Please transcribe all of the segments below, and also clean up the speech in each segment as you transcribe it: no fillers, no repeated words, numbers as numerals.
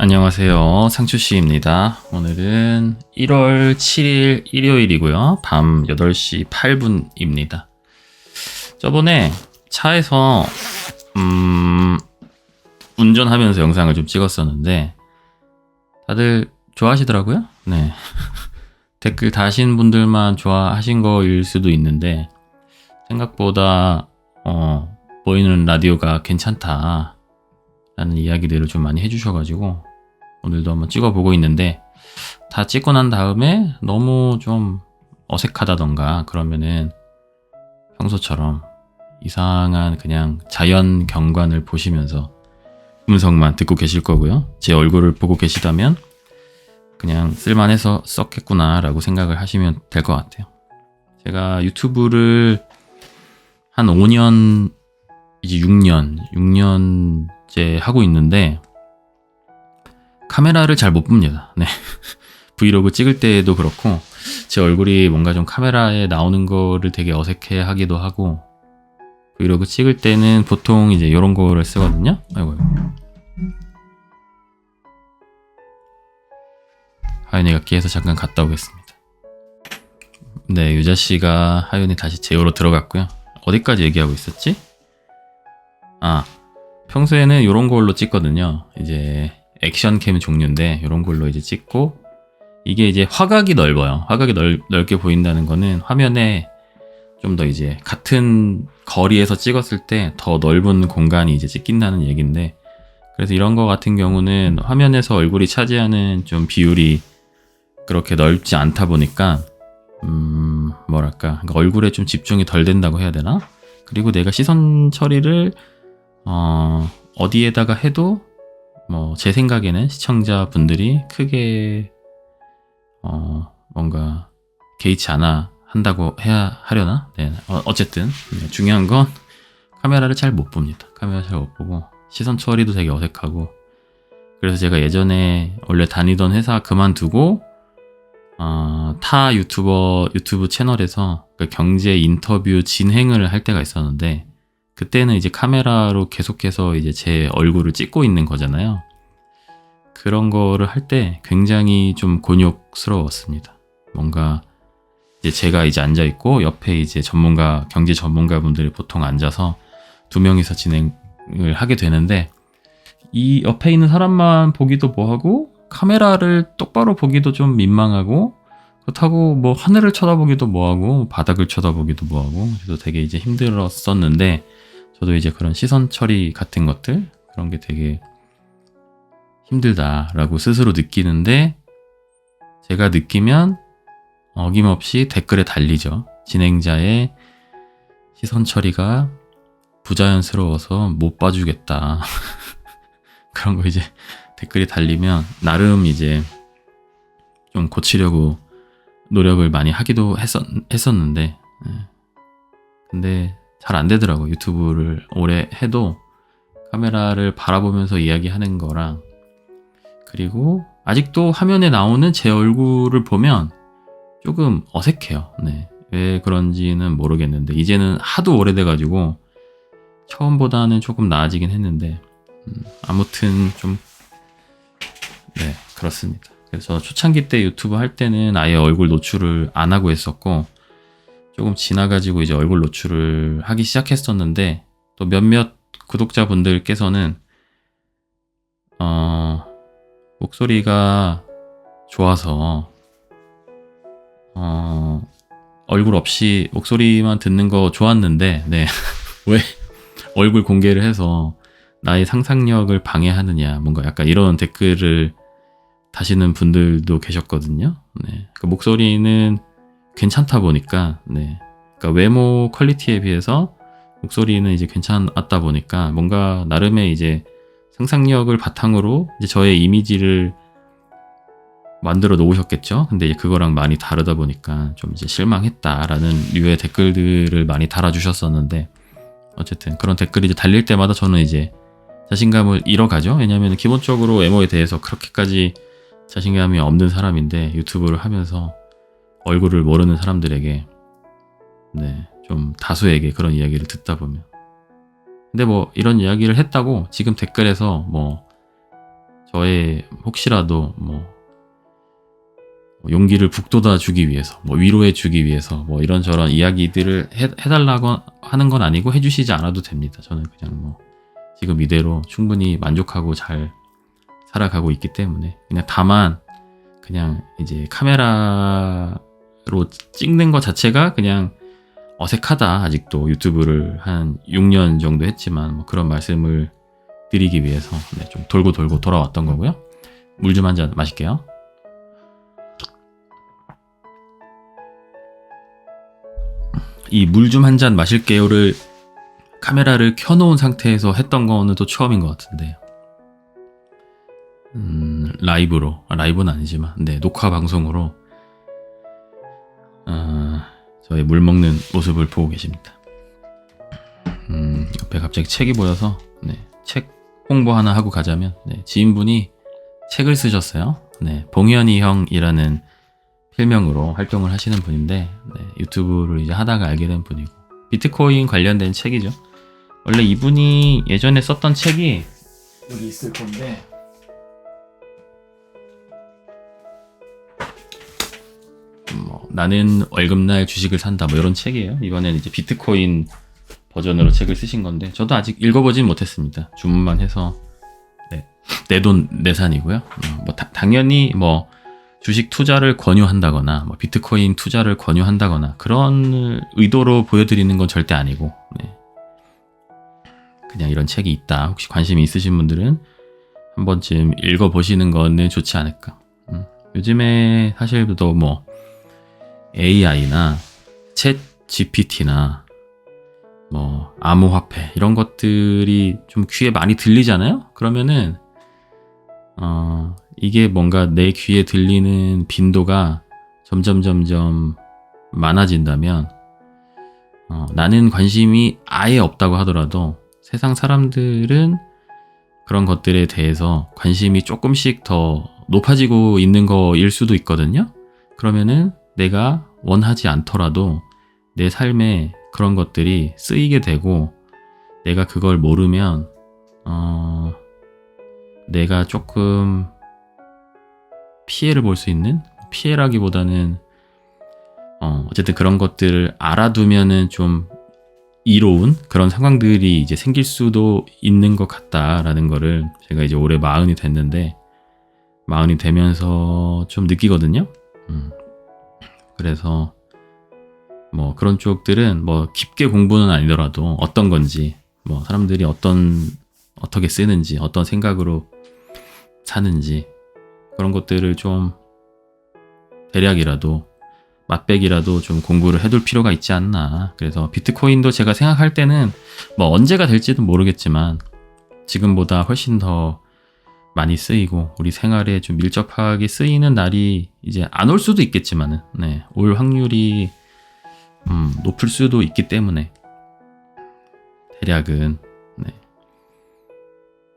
안녕하세요. 상추씨입니다. 오늘은 1월 7일 일요일이고요. 밤 8시 8분입니다. 저번에 차에서 운전하면서 영상을 좀 찍었었는데 다들 좋아하시더라고요. 네. 댓글 다신 분들만 좋아하신 거일 수도 있는데 생각보다 보이는 라디오가 괜찮다 라는 이야기들을 좀 많이 해주셔가지고 오늘도 한번 찍어보고 있는데, 다 찍고 난 다음에 너무 좀 어색하다던가 그러면은 평소처럼 이상한 그냥 자연 경관을 보시면서 음성만 듣고 계실 거고요. 제 얼굴을 보고 계시다면 그냥 쓸만해서 썼겠구나 라고 생각을 하시면 될 것 같아요. 제가 유튜브를 한 5년, 이제 6년째 하고 있는데 카메라를 잘 못 봅니다. 네. 브이로그 찍을 때도 그렇고 제 얼굴이 뭔가 좀 카메라에 나오는 거를 되게 어색해 하기도 하고, 브이로그 찍을 때는 보통 이제 이런 거를 쓰거든요. 아이고. 하윤이가 끼해서 잠깐 갔다 오겠습니다. 네, 유자씨가 하윤이 다시 제어로 들어갔고요. 어디까지 얘기하고 있었지? 평소에는 이런 걸로 찍거든요. 이제 액션캠 종류인데 이런 걸로 이제 찍고, 이게 이제 화각이 넓어요. 화각이 넓게 보인다는 거는 화면에 좀 더 이제 같은 거리에서 찍었을 때 더 넓은 공간이 이제 찍힌다는 얘기인데, 그래서 이런 거 같은 경우는 화면에서 얼굴이 차지하는 좀 비율이 그렇게 넓지 않다 보니까 뭐랄까, 그러니까 얼굴에 좀 집중이 덜 된다고 해야 되나? 그리고 내가 시선 처리를 어디에다가 해도 제 생각에는 시청자분들이 크게 뭔가 개의치 않아 한다고 하려나? 네. 어쨌든 중요한 건 카메라를 잘 못 봅니다. 카메라 잘 못 보고 시선 처리도 되게 어색하고, 그래서 제가 예전에 원래 다니던 회사 그만두고 타 유튜브 채널에서 그 경제 인터뷰 진행을 할 때가 있었는데, 그때는 이제 카메라로 계속해서 이제 제 얼굴을 찍고 있는 거잖아요. 그런 거를 할 때 굉장히 좀 곤욕스러웠습니다. 뭔가 이제 제가 이제 앉아 있고 옆에 이제 경제 전문가분들이 보통 앉아서 두 명이서 진행을 하게 되는데, 이 옆에 있는 사람만 보기도 뭐하고 카메라를 똑바로 보기도 좀 민망하고, 그렇다고 뭐 하늘을 쳐다보기도 뭐하고 바닥을 쳐다보기도 뭐하고, 그래서 되게 이제 힘들었었는데, 저도 이제 그런 시선 처리 같은 것들, 그런 게 되게 힘들다라고 스스로 느끼는데, 제가 느끼면 어김없이 댓글에 달리죠. 진행자의 시선 처리가 부자연스러워서 못 봐주겠다. 그런 거 이제 댓글이 달리면 나름 이제 좀 고치려고 노력을 많이 하기도 했었는데, 근데 잘 안 되더라고. 유튜브를 오래 해도 카메라를 바라보면서 이야기하는 거랑, 그리고 아직도 화면에 나오는 제 얼굴을 보면 조금 어색해요. 네. 왜 그런지는 모르겠는데, 이제는 하도 오래돼가지고 처음보다는 조금 나아지긴 했는데, 아무튼 좀 네, 그렇습니다. 그래서 초창기 때 유튜브 할 때는 아예 얼굴 노출을 안 하고 했었고, 조금 지나가지고 이제 얼굴 노출을 하기 시작했었는데, 또 몇몇 구독자분들께서는 목소리가 좋아서 얼굴 없이 목소리만 듣는 거 좋았는데, 네. 왜 얼굴 공개를 해서 나의 상상력을 방해하느냐, 뭔가 약간 이런 댓글을 다시는 분들도 계셨거든요. 네. 그 목소리는 괜찮다 보니까, 네. 그러니까 외모 퀄리티에 비해서 목소리는 이제 괜찮았다 보니까 뭔가 나름의 이제 상상력을 바탕으로 이제 저의 이미지를 만들어 놓으셨겠죠. 근데 이제 그거랑 많이 다르다 보니까 좀 이제 실망했다라는 류의 댓글들을 많이 달아주셨었는데, 어쨌든 그런 댓글이 이제 달릴 때마다 저는 이제 자신감을 잃어가죠. 왜냐하면 기본적으로 외모에 대해서 그렇게까지 자신감이 없는 사람인데, 유튜브를 하면서 얼굴을 모르는 사람들에게, 네, 좀 다수에게 그런 이야기를 듣다 보면, 근데 뭐 이런 이야기를 했다고 지금 댓글에서 뭐 저의 혹시라도 뭐 용기를 북돋아 주기 위해서, 뭐 위로해 주기 위해서, 뭐 이런저런 이야기들을 해달라고 하는 건 아니고 해주시지 않아도 됩니다. 저는 그냥 뭐 지금 이대로 충분히 만족하고 잘 살아가고 있기 때문에 그냥 다만 그냥 이제 카메라로 찍는 것 자체가 그냥 어색하다. 아직도 유튜브를 한 6년 정도 했지만 뭐 그런 말씀을 드리기 위해서 네, 좀 돌고 돌고 돌아왔던 거고요. 물 좀 한 잔 마실게요. 이 물 좀 한 잔 마실게요를 카메라를 켜놓은 상태에서 했던 거는 또 처음인 것 같은데 라이브로, 라이브는 아니지만 네, 녹화 방송으로 저의 물 먹는 모습을 보고 계십니다. 옆에 갑자기 책이 보여서 네, 책 홍보 하나 하고 가자면 네, 지인분이 책을 쓰셨어요. 네, 봉현이 형이라는 필명으로 활동을 하시는 분인데 네, 유튜브를 이제 하다가 알게 된 분이고 비트코인 관련된 책이죠. 원래 이분이 예전에 썼던 책이 여기 있을 건데 뭐 나는 월급날 주식을 산다 뭐 이런 책이에요. 이번엔 이제 비트코인 버전으로 책을 쓰신 건데 저도 아직 읽어보진 못했습니다. 주문만 해서 네, 내 돈 내산이고요. 뭐 당연히 뭐 주식 투자를 권유한다거나 뭐 비트코인 투자를 권유한다거나 그런 의도로 보여드리는 건 절대 아니고 네. 그냥 이런 책이 있다. 혹시 관심이 있으신 분들은 한 번쯤 읽어보시는 거는 좋지 않을까. 요즘에 사실 또 뭐 AI나 챗 GPT나 뭐 암호화폐 이런 것들이 좀 귀에 많이 들리잖아요. 그러면은 이게 뭔가 내 귀에 들리는 빈도가 점점 많아진다면 나는 관심이 아예 없다고 하더라도 세상 사람들은 그런 것들에 대해서 관심이 조금씩 더 높아지고 있는 거일 수도 있거든요. 그러면은 내가 원하지 않더라도 내 삶에 그런 것들이 쓰이게 되고 내가 그걸 모르면 내가 조금 피해를 볼 수 있는, 피해라기보다는 어쨌든 그런 것들을 알아두면은 좀 이로운 그런 상황들이 이제 생길 수도 있는 것 같다라는 거를 제가 이제 올해 40이 됐는데 40이 되면서 좀 느끼거든요. 그래서 뭐 그런 쪽들은 뭐 깊게 공부는 아니더라도 어떤 건지 뭐 사람들이 어떻게 쓰는지 어떤 생각으로 사는지 그런 것들을 좀 대략이라도 맛백이라도 좀 공부를 해둘 필요가 있지 않나. 그래서 비트코인도 제가 생각할 때는 뭐 언제가 될지는 모르겠지만 지금보다 훨씬 더 많이 쓰이고 우리 생활에 좀 밀접하게 쓰이는 날이 이제 안 올 수도 있겠지만은 네, 올 확률이 높을 수도 있기 때문에 대략은 네,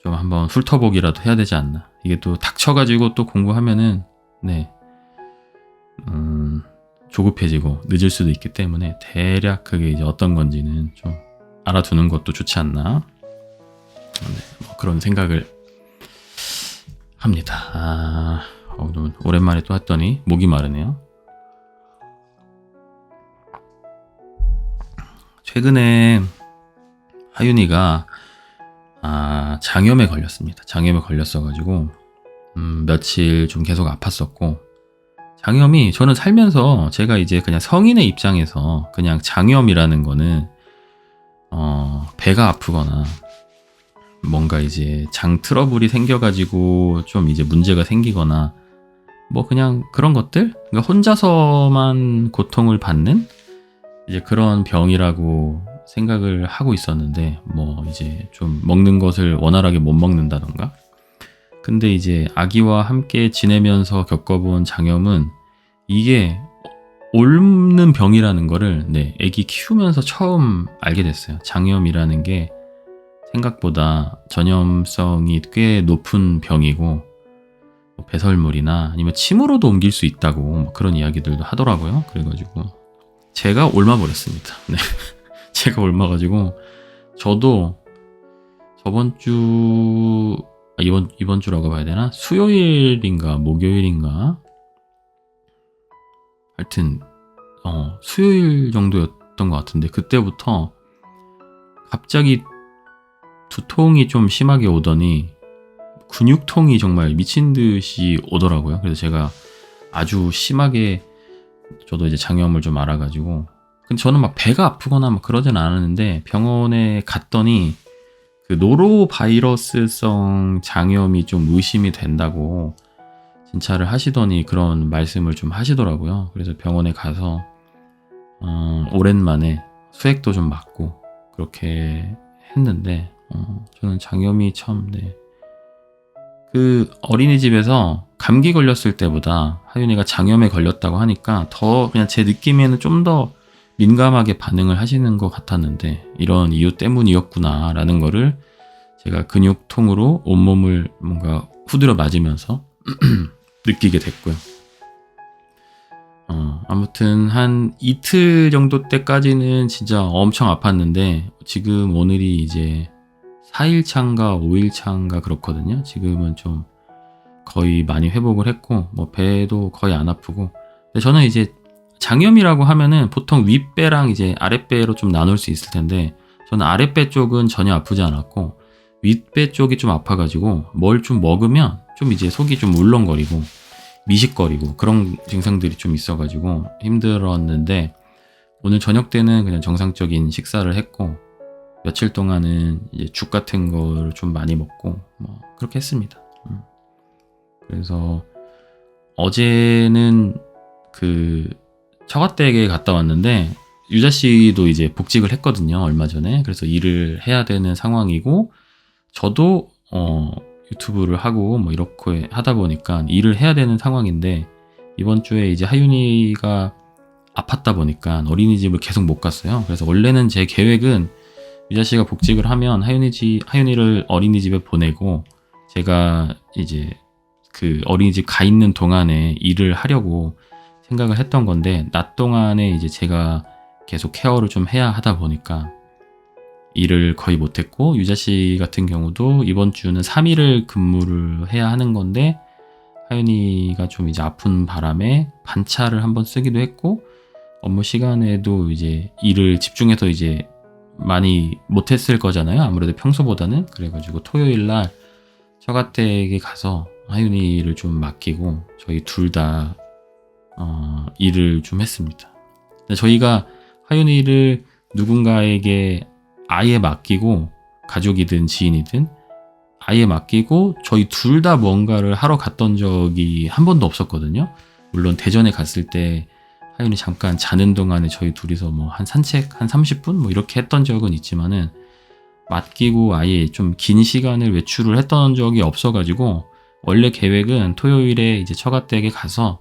좀 한번 훑어보기라도 해야 되지 않나. 이게 또 닥쳐가지고 또 공부하면은 네, 조급해지고 늦을 수도 있기 때문에 대략 그게 이제 어떤 건지는 좀 알아두는 것도 좋지 않나. 네, 뭐 그런 생각을 합니다. 오랜만에 또 했더니 목이 마르네요. 최근에 하윤이가 장염에 걸렸습니다. 장염에 걸렸어가지고 며칠 좀 계속 아팠었고 장염이 저는 살면서 제가 이제 그냥 성인의 입장에서 그냥 장염이라는 거는 배가 아프거나 뭔가 이제 장 트러블이 생겨가지고 좀 이제 문제가 생기거나 뭐 그냥 그런 것들 그러니까 혼자서만 고통을 받는 이제 그런 병이라고 생각을 하고 있었는데 뭐 이제 좀 먹는 것을 원활하게 못 먹는다던가 근데 이제 아기와 함께 지내면서 겪어본 장염은 이게 옮는 병이라는 거를 네, 아기 키우면서 처음 알게 됐어요. 장염이라는 게 생각보다 전염성이 꽤 높은 병이고 뭐 배설물이나 아니면 침으로도 옮길 수 있다고 뭐 그런 이야기들도 하더라고요. 그래가지고 제가 옮아버렸습니다. 네. 제가 옮아가지고 저도 저번 주 이번 주라고 봐야 되나? 수요일인가 목요일인가? 하여튼 수요일 정도였던 것 같은데 그때부터 갑자기 두통이 좀 심하게 오더니 근육통이 정말 미친 듯이 오더라고요. 그래서 제가 아주 심하게 저도 이제 장염을 좀 알아가지고 근데 저는 막 배가 아프거나 막 그러진 않았는데 병원에 갔더니 그 노로바이러스성 장염이 좀 의심이 된다고 진찰을 하시더니 그런 말씀을 좀 하시더라고요. 그래서 병원에 가서 오랜만에 수액도 좀 맞고 그렇게 했는데 저는 장염이 참 그 어린이집에서 감기 걸렸을 때보다 하윤이가 장염에 걸렸다고 하니까 더 그냥 제 느낌에는 좀 더 민감하게 반응을 하시는 것 같았는데 이런 이유 때문이었구나 라는 거를 제가 근육통으로 온몸을 뭔가 후드려 맞으면서 느끼게 됐고요. 아무튼 한 이틀 정도 때까지는 진짜 엄청 아팠는데 지금 오늘이 이제 4일차인가 5일차인가 그렇거든요. 지금은 좀 거의 많이 회복을 했고 뭐 배도 거의 안 아프고 근데 저는 이제 장염이라고 하면은 보통 윗배랑 이제 아랫배로 좀 나눌 수 있을 텐데 저는 아랫배 쪽은 전혀 아프지 않았고 윗배 쪽이 좀 아파가지고 뭘 좀 먹으면 좀 이제 속이 좀 울렁거리고 미식거리고 그런 증상들이 좀 있어가지고 힘들었는데 오늘 저녁 때는 그냥 정상적인 식사를 했고 며칠 동안은 이제 죽 같은 거를 좀 많이 먹고 뭐 그렇게 했습니다. 그래서 어제는 그 처가댁에 갔다 왔는데 유자 씨도 이제 복직을 했거든요. 얼마 전에. 그래서 일을 해야 되는 상황이고 저도 유튜브를 하고 뭐 이렇게 하다 보니까 일을 해야 되는 상황인데 이번 주에 이제 하윤이가 아팠다 보니까 어린이집을 계속 못 갔어요. 그래서 원래는 제 계획은 유자 씨가 복직을 하면 하윤이를 어린이집에 보내고 제가 이제 그 어린이집 가 있는 동안에 일을 하려고 생각을 했던 건데 낮 동안에 이제 제가 계속 케어를 좀 해야 하다 보니까 일을 거의 못했고 유자 씨 같은 경우도 이번 주는 3일을 근무를 해야 하는 건데 하윤이가 좀 이제 아픈 바람에 반차를 한번 쓰기도 했고 업무 시간에도 이제 일을 집중해서 이제 많이 못했을 거잖아요. 아무래도 평소보다는. 그래가지고 토요일 날 처가댁에 가서 하윤이를 좀 맡기고 저희 둘 다 일을 좀 했습니다. 근데 저희가 하윤이를 누군가에게 아예 맡기고 가족이든 지인이든 아예 맡기고 저희 둘 다 뭔가를 하러 갔던 적이 한 번도 없었거든요. 물론 대전에 갔을 때 하윤이 잠깐 자는 동안에 저희 둘이서 뭐 한 산책 한 30분 뭐 이렇게 했던 적은 있지만은 맡기고 아예 좀 긴 시간을 외출을 했던 적이 없어가지고 원래 계획은 토요일에 이제 처가댁에 가서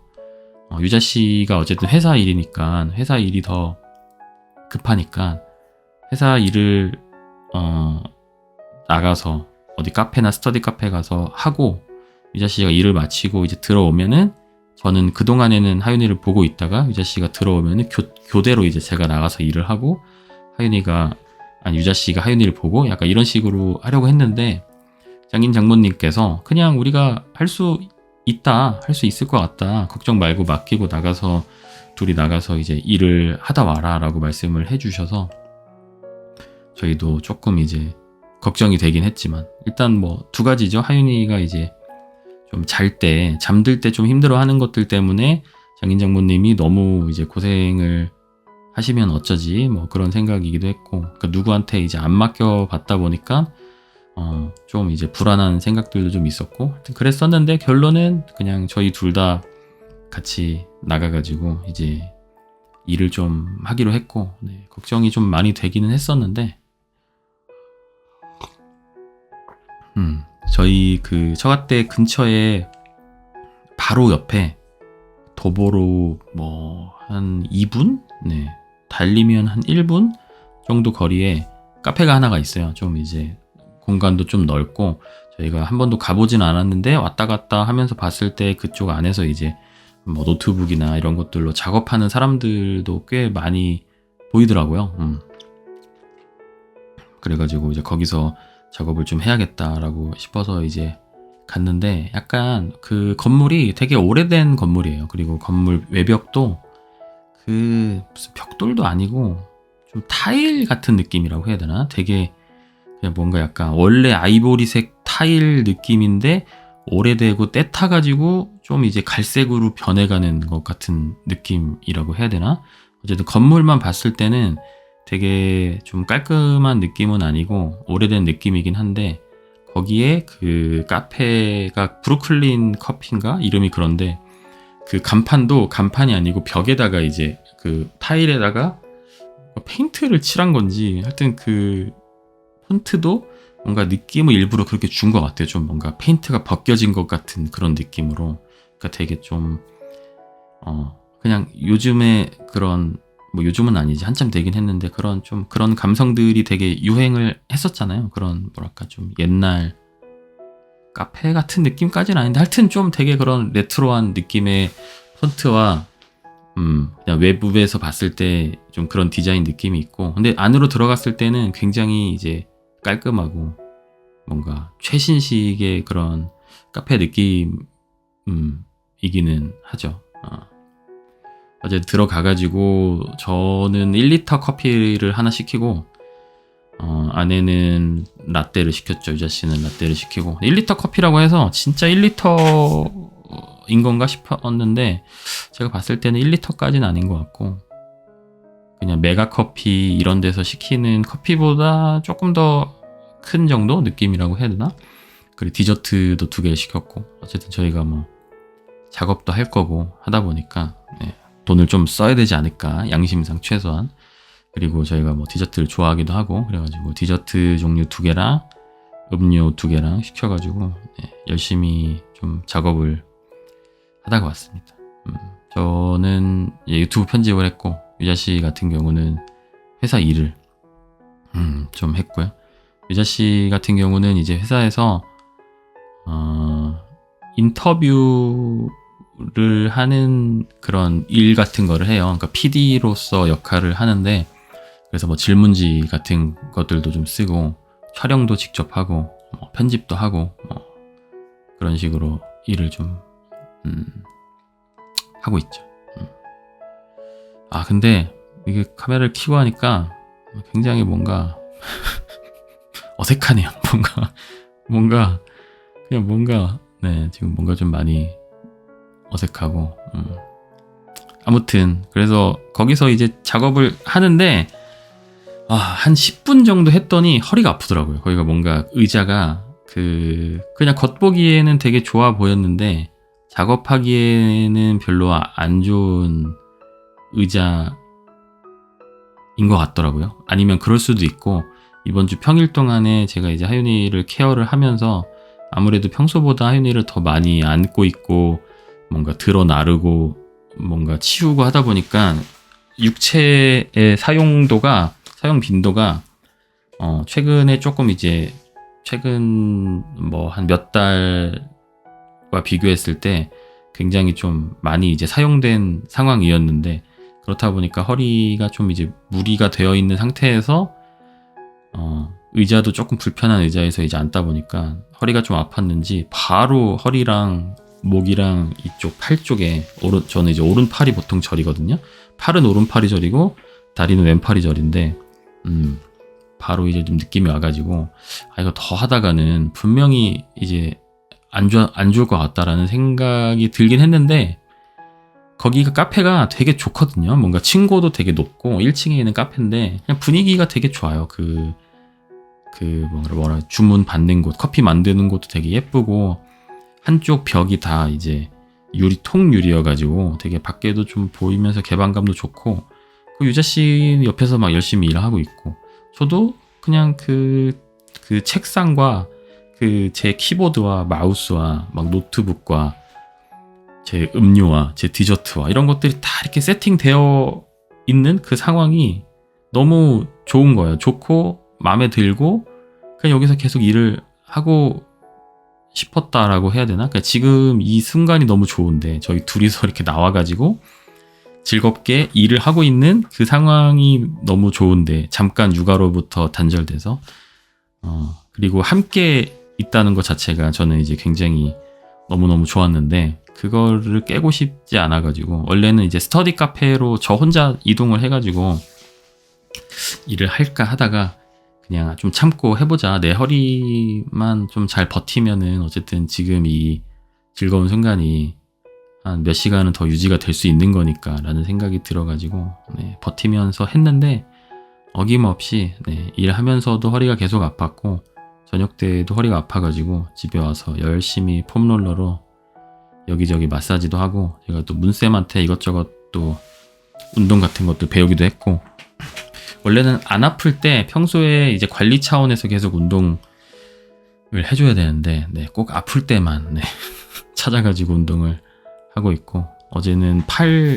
유자 씨가 어쨌든 회사 일이니까 회사 일이 더 급하니까 회사 일을 나가서 어디 카페나 스터디 카페 가서 하고 유자 씨가 일을 마치고 이제 들어오면은 저는 그동안에는 하윤이를 보고 있다가 유자 씨가 들어오면은 교대로 이제 제가 나가서 일을 하고 유자 씨가 하윤이를 보고 약간 이런 식으로 하려고 했는데 장인 장모님께서 그냥 우리가 할 수 있을 것 같다. 걱정 말고 맡기고 나가서 둘이 나가서 이제 일을 하다 와라 라고 말씀을 해주셔서 저희도 조금 이제 걱정이 되긴 했지만 일단 뭐 두 가지죠. 하윤이가 이제 좀 잠들 때 좀 힘들어하는 것들 때문에 장인 장모님이 너무 이제 고생을 하시면 어쩌지 뭐 그런 생각이기도 했고 그러니까 누구한테 이제 안 맡겨봤다 보니까 좀 이제 불안한 생각들도 좀 있었고 그랬었는데 결론은 그냥 저희 둘 다 같이 나가가지고 이제 일을 좀 하기로 했고 걱정이 좀 많이 되기는 했었는데 저희 그 처가댁 근처에 바로 옆에 도보로 뭐 한 2분? 달리면 한 1분 정도 거리에 카페가 하나가 있어요. 좀 이제 공간도 좀 넓고 저희가 한 번도 가보진 않았는데 왔다 갔다 하면서 봤을 때 그쪽 안에서 이제 뭐 노트북이나 이런 것들로 작업하는 사람들도 꽤 많이 보이더라고요. 그래가지고 이제 거기서 작업을 좀 해야겠다라고 싶어서 이제 갔는데 약간 그 건물이 되게 오래된 건물이에요. 그리고 건물 외벽도 그 무슨 벽돌도 아니고 좀 타일 같은 느낌이라고 해야 되나? 되게 그냥 뭔가 약간 원래 아이보리색 타일 느낌인데 오래되고 때 타가지고 좀 이제 갈색으로 변해가는 것 같은 느낌이라고 해야 되나? 어쨌든 건물만 봤을 때는 되게 좀 깔끔한 느낌은 아니고 오래된 느낌이긴 한데 거기에 그 카페가 브루클린 커피인가? 이름이 그런데 그 간판도 간판이 아니고 벽에다가 이제 그 타일에다가 페인트를 칠한 건지 하여튼 그 폰트도 뭔가 느낌을 일부러 그렇게 준 것 같아요. 좀 뭔가 페인트가 벗겨진 것 같은 그런 느낌으로. 그러니까 되게 좀 그냥 요즘에 그런 뭐 요즘은 아니지 한참 되긴 했는데 그런 좀 그런 감성들이 되게 유행을 했었잖아요. 그런 뭐랄까 좀 옛날 카페 같은 느낌까지는 아닌데 하여튼 좀 되게 그런 레트로한 느낌의 폰트와 그냥 외부에서 봤을 때 좀 그런 디자인 느낌이 있고 근데 안으로 들어갔을 때는 굉장히 이제 깔끔하고 뭔가 최신식의 그런 카페 느낌이기는 하죠. 어제 들어가가지고 저는 1리터 커피를 하나 시키고 아내는 라떼를 시켰죠. 유자 씨는 라떼를 시키고 1리터 커피라고 해서 진짜 1리터인 건가 싶었는데 제가 봤을 때는 1리터까지는 아닌 것 같고 그냥 메가 커피 이런 데서 시키는 커피보다 조금 더 큰 정도 느낌이라고 해야 되나? 그리고 디저트도 2개 시켰고 어쨌든 저희가 뭐 작업도 할 거고 하다 보니까 돈을 좀 써야 되지 않을까 양심상 최소한 그리고 저희가 뭐 디저트를 좋아하기도 하고 그래가지고 디저트 종류 2개랑 음료 2개랑 시켜가지고 열심히 좀 작업을 하다가 왔습니다. 저는 유튜브 편집을 했고 유자씨 같은 경우는 회사 일을 좀 했고요. 유자씨 같은 경우는 이제 회사에서 인터뷰를 하는 그런 일 같은 거를 해요. 그러니까 PD로서 역할을 하는데 그래서 뭐 질문지 같은 것들도 좀 쓰고 촬영도 직접 하고 뭐 편집도 하고 뭐 그런 식으로 일을 좀 하고 있죠. 근데 이게 카메라를 켜고 하니까 굉장히 뭔가 어색하네요. 뭔가 지금 뭔가 좀 많이 어색하고 아무튼 그래서 거기서 이제 작업을 하는데 한 10분 정도 했더니 허리가 아프더라고요. 거기가 뭔가 의자가 그냥 겉보기에는 되게 좋아 보였는데 작업하기에는 별로 안 좋은 의자인 것 같더라고요. 아니면 그럴 수도 있고 이번 주 평일 동안에 제가 이제 하윤이를 케어를 하면서 아무래도 평소보다 하윤이를 더 많이 안고 있고 뭔가 드러 나르고 뭔가 치우고 하다 보니까 육체의 사용 빈도가 최근에 조금 이제 최근 뭐 한 몇 달과 비교했을 때 굉장히 좀 많이 이제 사용된 상황이었는데 그렇다 보니까 허리가 좀 이제 무리가 되어 있는 상태에서 의자도 조금 불편한 의자에서 이제 앉다 보니까 허리가 좀 아팠는지 바로 허리랑 목이랑 이쪽 팔 쪽에 저는 이제 오른팔이 보통 저리거든요. 팔은 오른팔이 저리고 다리는 왼팔이 저린데 바로 이제 좀 느낌이 와가지고 이거 더 하다가는 분명히 이제 안 좋을 것 같다라는 생각이 들긴 했는데 거기가 카페가 되게 좋거든요. 뭔가 층고도 되게 높고 1층에 있는 카페인데 그냥 분위기가 되게 좋아요. 주문 받는 곳, 커피 만드는 곳도 되게 예쁘고 한쪽 벽이 다 이제 통유리여가지고 되게 밖에도 좀 보이면서 개방감도 좋고 그 유자씨 옆에서 막 열심히 일하고 있고 저도 그냥 그 책상과 제 키보드와 마우스와 막 노트북과 제 음료와 제 디저트와 이런 것들이 다 이렇게 세팅되어 있는 그 상황이 너무 좋은 거예요. 좋고 마음에 들고 그냥 여기서 계속 일을 하고 싶었다라고 해야 되나? 그러니까 지금 이 순간이 너무 좋은데 저희 둘이서 이렇게 나와가지고 즐겁게 일을 하고 있는 그 상황이 너무 좋은데 잠깐 육아로부터 단절돼서 그리고 함께 있다는 것 자체가 저는 이제 굉장히 너무너무 좋았는데 그거를 깨고 싶지 않아가지고 원래는 이제 스터디 카페로 저 혼자 이동을 해가지고 일을 할까 하다가 그냥 좀 참고 해보자. 내 허리만 좀 잘 버티면은 어쨌든 지금 이 즐거운 순간이 한 몇 시간은 더 유지가 될 수 있는 거니까 라는 생각이 들어가지고 네, 버티면서 했는데 어김없이 네, 일하면서도 허리가 계속 아팠고 저녁 때도 허리가 아파가지고 집에 와서 열심히 폼롤러로 여기저기 마사지도 하고 제가 또 문쌤한테 이것저것 또 운동 같은 것도 배우기도 했고 원래는 안 아플 때 평소에 이제 관리 차원에서 계속 운동을 해줘야 되는데 네, 꼭 아플 때만 네, 찾아가지고 운동을 하고 있고 어제는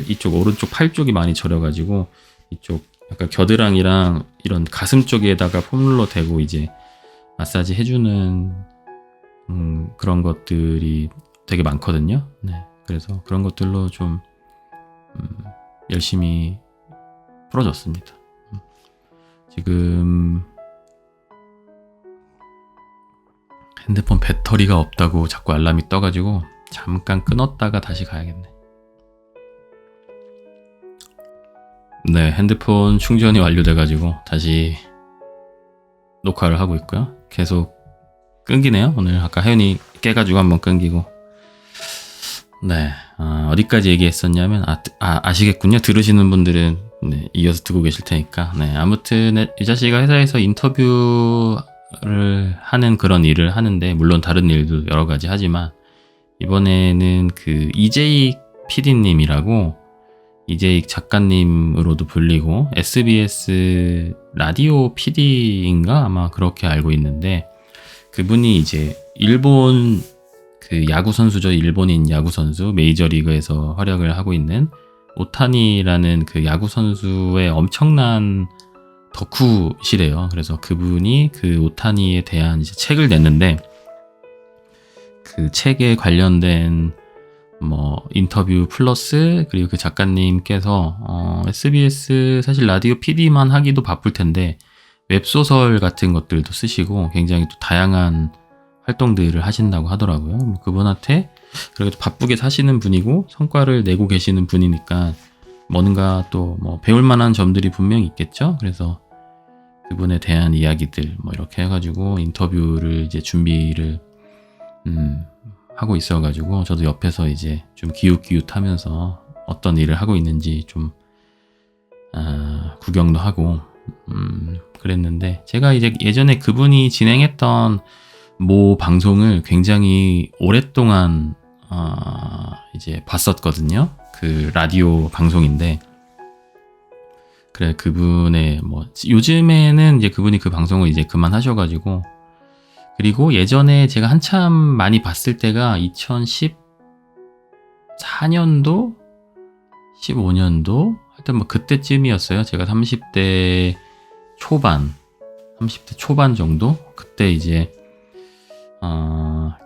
이쪽 오른쪽 팔 쪽이 많이 저려가지고 이쪽 약간 겨드랑이랑 이런 가슴 쪽에다가 폼롤러 대고 이제 마사지 해주는 그런 것들이 되게 많거든요. 네, 그래서 그런 것들로 좀 열심히 풀어줬습니다. 지금 핸드폰 배터리가 없다고 자꾸 알람이 떠가지고 잠깐 끊었다가 다시 가야겠네. 네, 핸드폰 충전이 완료돼가지고 다시 녹화를 하고 있고요. 계속 끊기네요. 오늘 아까 혜연이 깨가지고 한번 끊기고. 네, 어디까지 얘기했었냐면 아시겠군요. 들으시는 분들은 네, 이어서 듣고 계실 테니까. 네, 아무튼 이 자식이가 회사에서 인터뷰를 하는 그런 일을 하는데 물론 다른 일도 여러 가지 하지만 이번에는 그 이재익 PD님이라고 이재익 작가님으로도 불리고 SBS 라디오 PD인가 아마 그렇게 알고 있는데 그분이 이제 일본 그 야구 선수죠. 일본인 야구 선수 메이저리그에서 활약을 하고 있는 오타니라는 그 야구 선수의 엄청난 덕후시래요. 그래서 그분이 그 오타니에 대한 이제 책을 냈는데 그 책에 관련된 뭐 인터뷰 플러스 그리고 그 작가님께서 SBS 사실 라디오 PD만 하기도 바쁠 텐데 웹소설 같은 것들도 쓰시고 굉장히 또 다양한 활동들을 하신다고 하더라고요. 그분한테 그래도 바쁘게 사시는 분이고 성과를 내고 계시는 분이니까 뭔가 또 뭐 배울 만한 점들이 분명히 있겠죠. 그래서 그분에 대한 이야기들 뭐 이렇게 해가지고 인터뷰를 이제 준비를 하고 있어가지고 저도 옆에서 이제 좀 기웃기웃하면서 어떤 일을 하고 있는지 좀 구경도 하고 그랬는데 제가 이제 예전에 그분이 진행했던 모 방송을 굉장히 오랫동안 이제 봤었거든요. 그 라디오 방송인데 그래 그분의 뭐 요즘에는 이제 그분이 그 방송을 이제 그만하셔가지고 그리고 예전에 제가 한참 많이 봤을 때가 2014년도 15년도 하여튼 뭐 그때쯤이었어요. 제가 30대 초반 정도 그때 이제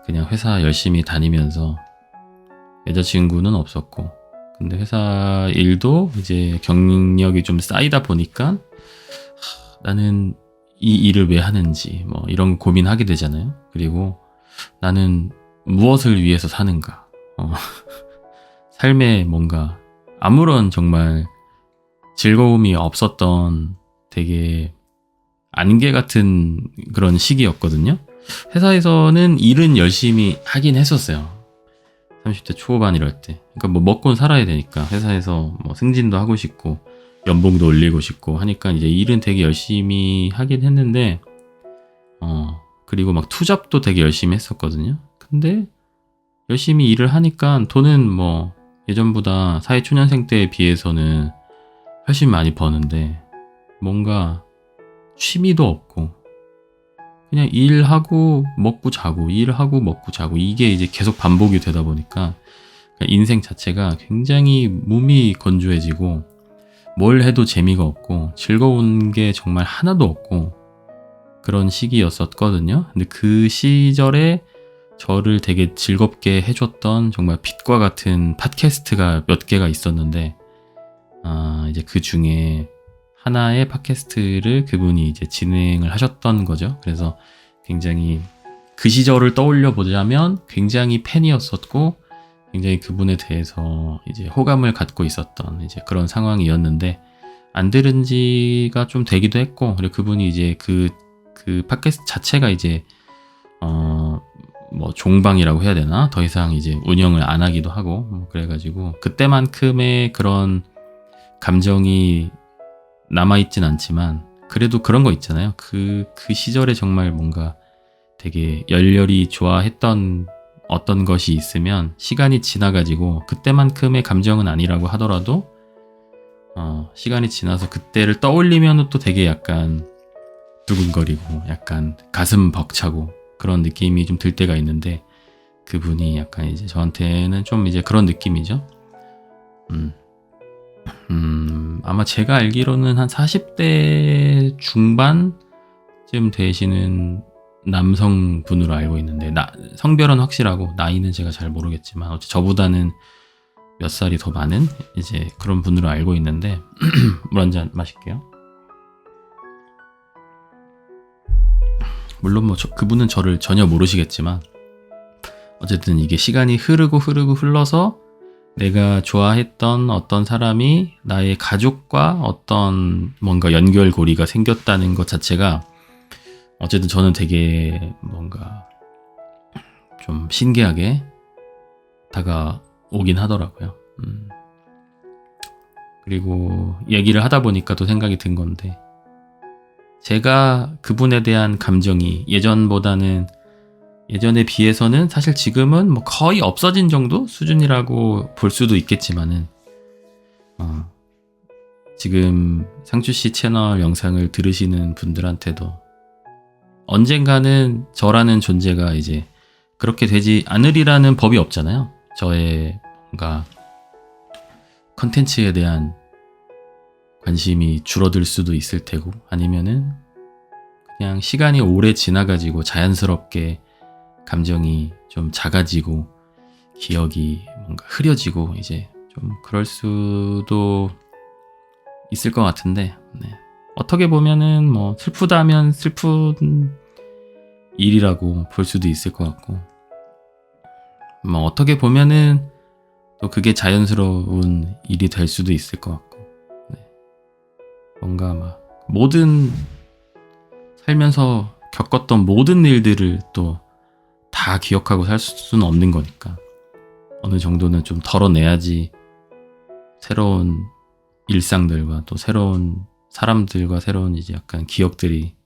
그냥 회사 열심히 다니면서 여자친구는 없었고 근데 회사 일도 이제 경력이 좀 쌓이다 보니까 나는 이 일을 왜 하는지 뭐 이런 고민하게 되잖아요. 그리고 나는 무엇을 위해서 사는가 삶에 뭔가 아무런 정말 즐거움이 없었던 되게 안개 같은 그런 시기였거든요. 회사에서는 일은 열심히 하긴 했었어요. 30대 초반 이럴 때. 그러니까 뭐 먹고는 살아야 되니까 회사에서 뭐 승진도 하고 싶고 연봉도 올리고 싶고 하니까 이제 일은 되게 열심히 하긴 했는데 그리고 막 투잡도 되게 열심히 했었거든요. 근데 열심히 일을 하니까 돈은 뭐 예전보다 사회초년생 때에 비해서는 훨씬 많이 버는데 뭔가 취미도 없고 그냥 일하고 먹고 자고 일하고 먹고 자고 이게 이제 계속 반복이 되다 보니까 인생 자체가 굉장히 몸이 건조해지고 뭘 해도 재미가 없고 즐거운 게 정말 하나도 없고 그런 시기였었거든요. 근데 그 시절에 저를 되게 즐겁게 해줬던 정말 빛과 같은 팟캐스트가 몇 개가 있었는데 이제 그 중에 하나의 팟캐스트를 그분이 이제 진행을 하셨던 거죠. 그래서 굉장히 그 시절을 떠올려 보자면 굉장히 팬이었었고 굉장히 그분에 대해서 이제 호감을 갖고 있었던 이제 그런 상황이었는데 안 들은 지가 좀 되기도 했고 그리고 그분이 이제 그 팟캐스트 자체가 이제 뭐 종방이라고 해야 되나? 더 이상 이제 운영을 안 하기도 하고 뭐 그래가지고 그때만큼의 그런 감정이 남아있진 않지만 그래도 그런 거 있잖아요. 그 시절에 정말 뭔가 되게 열렬히 좋아했던 어떤 것이 있으면 시간이 지나가지고 그때만큼의 감정은 아니라고 하더라도 시간이 지나서 그때를 떠올리면 또 되게 약간 두근거리고 약간 가슴 벅차고 그런 느낌이 좀 들 때가 있는데 그분이 약간 이제 저한테는 좀 이제 그런 느낌이죠. 아마 제가 알기로는 한 40대 중반쯤 되시는 남성분으로 알고 있는데 성별은 확실하고 나이는 제가 잘 모르겠지만 저보다는 몇 살이 더 많은 이제 그런 분으로 알고 있는데 물 한 잔 마실게요. 물론 뭐 그분은 저를 전혀 모르시겠지만 어쨌든 이게 시간이 흐르고 흘러서 내가 좋아했던 어떤 사람이 나의 가족과 어떤 뭔가 연결고리가 생겼다는 것 자체가 어쨌든 저는 되게 뭔가 좀 신기하게 다가오긴 하더라고요. 그리고 얘기를 하다 보니까 또 생각이 든 건데 제가 그분에 대한 감정이 예전에 비해서는 사실 지금은 뭐 거의 없어진 정도 수준이라고 볼 수도 있겠지만은 지금 상추씨 채널 영상을 들으시는 분들한테도 언젠가는 저라는 존재가 이제 그렇게 되지 않으리라는 법이 없잖아요. 저의 뭔가 컨텐츠에 대한 관심이 줄어들 수도 있을 테고 아니면은 그냥 시간이 오래 지나가지고 자연스럽게 감정이 좀 작아지고 기억이 뭔가 흐려지고 이제 좀 그럴 수도 있을 것 같은데 어떻게 보면은 뭐 슬프다면 슬픈 일이라고 볼 수도 있을 것 같고 뭐 어떻게 보면은 또 그게 자연스러운 일이 될 수도 있을 것 같고 뭔가 막 살면서 겪었던 모든 일들을 또 다 기억하고 살 수는 없는 거니까 어느 정도는 좀 덜어내야지 새로운 일상들과 또 새로운 사람들과 새로운 이제 약간 기억들이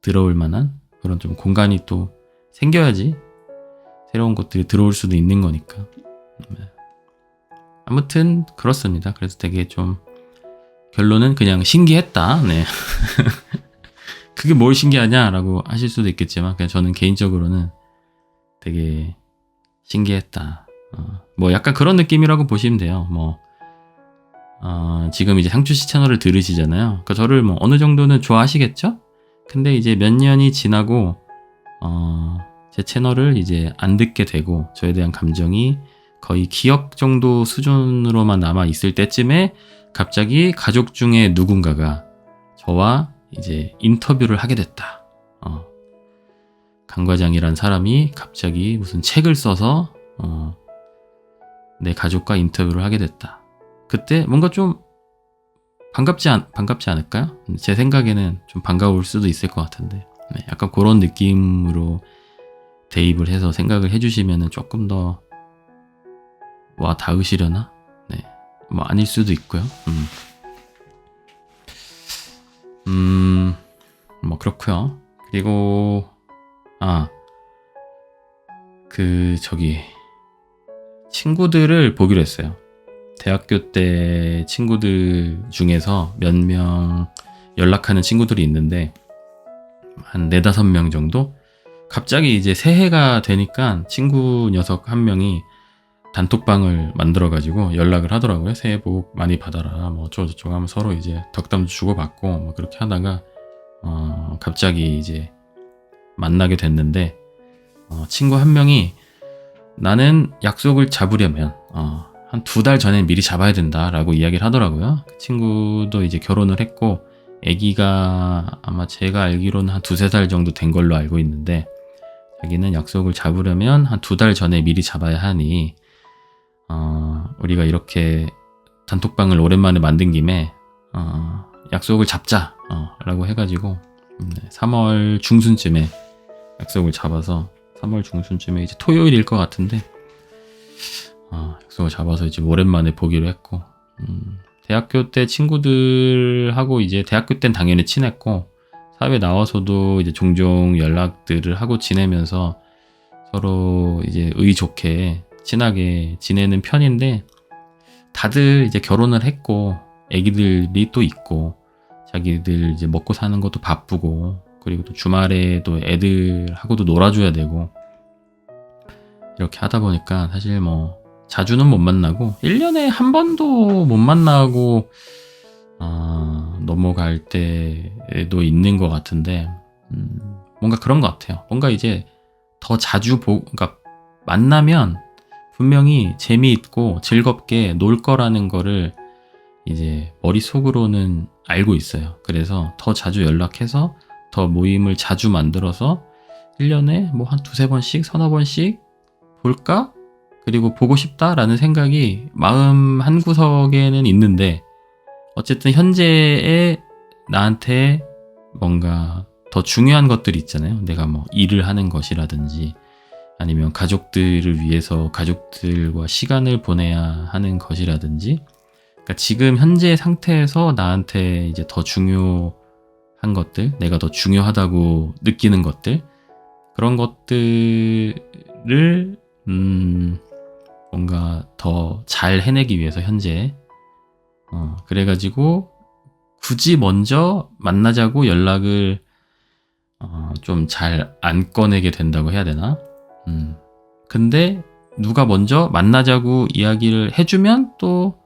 들어올 만한 그런 좀 공간이 또 생겨야지 새로운 것들이 들어올 수도 있는 거니까 아무튼 그렇습니다. 그래서 되게 좀 결론은 그냥 신기했다. 네. 그게 뭘 신기하냐라고 하실 수도 있겠지만 그냥 저는 개인적으로는 되게 신기했다. 뭐 약간 그런 느낌이라고 보시면 돼요. 뭐 지금 이제 상추씨 채널을 들으시잖아요. 그러니까 저를 뭐 어느 정도는 좋아하시겠죠? 근데 이제 몇 년이 지나고 제 채널을 이제 안 듣게 되고 저에 대한 감정이 거의 기억 정도 수준으로만 남아 있을 때쯤에 갑자기 가족 중에 누군가가 저와 이제 인터뷰를 하게 됐다. 강 과장이란 사람이 갑자기 무슨 책을 써서 내 가족과 인터뷰를 하게 됐다. 그때 뭔가 좀 반갑지 않을까요? 제 생각에는 좀 반가울 수도 있을 것 같은데 약간 그런 느낌으로 대입을 해서 생각을 해주시면 조금 더 와 닿으시려나? 뭐 아닐 수도 있고요. 뭐 그렇고요. 그리고 친구들을 보기로 했어요. 대학교 때 친구들 중에서 몇 명 연락하는 친구들이 있는데 한 4-5명 정도? 갑자기 이제 새해가 되니까 친구 녀석 한 명이 단톡방을 만들어가지고 연락을 하더라고요. 새해 복 많이 받아라 뭐 어쩌고저쩌고 하면 서로 이제 덕담도 주고받고 뭐 그렇게 하다가 갑자기 이제 만나게 됐는데 친구 한 명이 나는 약속을 잡으려면 한 2달 전에 미리 잡아야 된다라고 이야기를 하더라고요. 그 친구도 이제 결혼을 했고 아기가 아마 제가 알기로는 한 2-3살 정도 된 걸로 알고 있는데 자기는 약속을 잡으려면 한 2달 전에 미리 잡아야 하니 우리가 이렇게 단톡방을 오랜만에 만든 김에 약속을 잡자 라고 해가지고 3월 중순쯤에 약속을 잡아서 3월 중순쯤에 이제 토요일일 것 같은데 약속을 잡아서 이제 오랜만에 보기로 했고 대학교 때 친구들하고 이제 대학교 땐 당연히 친했고 사회 나와서도 이제 종종 연락들을 하고 지내면서 서로 이제 의좋게 친하게 지내는 편인데 다들 이제 결혼을 했고 애기들이 또 있고 자기들 이제 먹고 사는 것도 바쁘고 그리고 또 주말에 또 애들하고도 놀아줘야 되고 이렇게 하다 보니까 사실 뭐 자주는 못 만나고 1년에 한 번도 못 만나고 넘어갈 때도 있는 것 같은데 뭔가 그런 것 같아요. 뭔가 이제 더 자주 그러니까 만나면 분명히 재미있고 즐겁게 놀 거라는 거를 이제 머릿속으로는 알고 있어요. 그래서 더 자주 연락해서 더 모임을 자주 만들어서 1년에 뭐 한 2-3번씩 서너 번씩 볼까? 그리고 보고 싶다라는 생각이 마음 한구석에는 있는데 어쨌든 현재의 나한테 뭔가 더 중요한 것들이 있잖아요. 내가 뭐 일을 하는 것이라든지 아니면 가족들을 위해서 가족들과 시간을 보내야 하는 것이라든지 그러니까 지금 현재 상태에서 나한테 이제 더 중요한 것들, 내가 더 중요하다고 느끼는 것들 그런 것들을 뭔가 더 잘 해내기 위해서 현재 그래가지고 굳이 먼저 만나자고 연락을 좀 잘 안 꺼내게 된다고 해야 되나? 근데 누가 먼저 만나자고 이야기를 해주면 또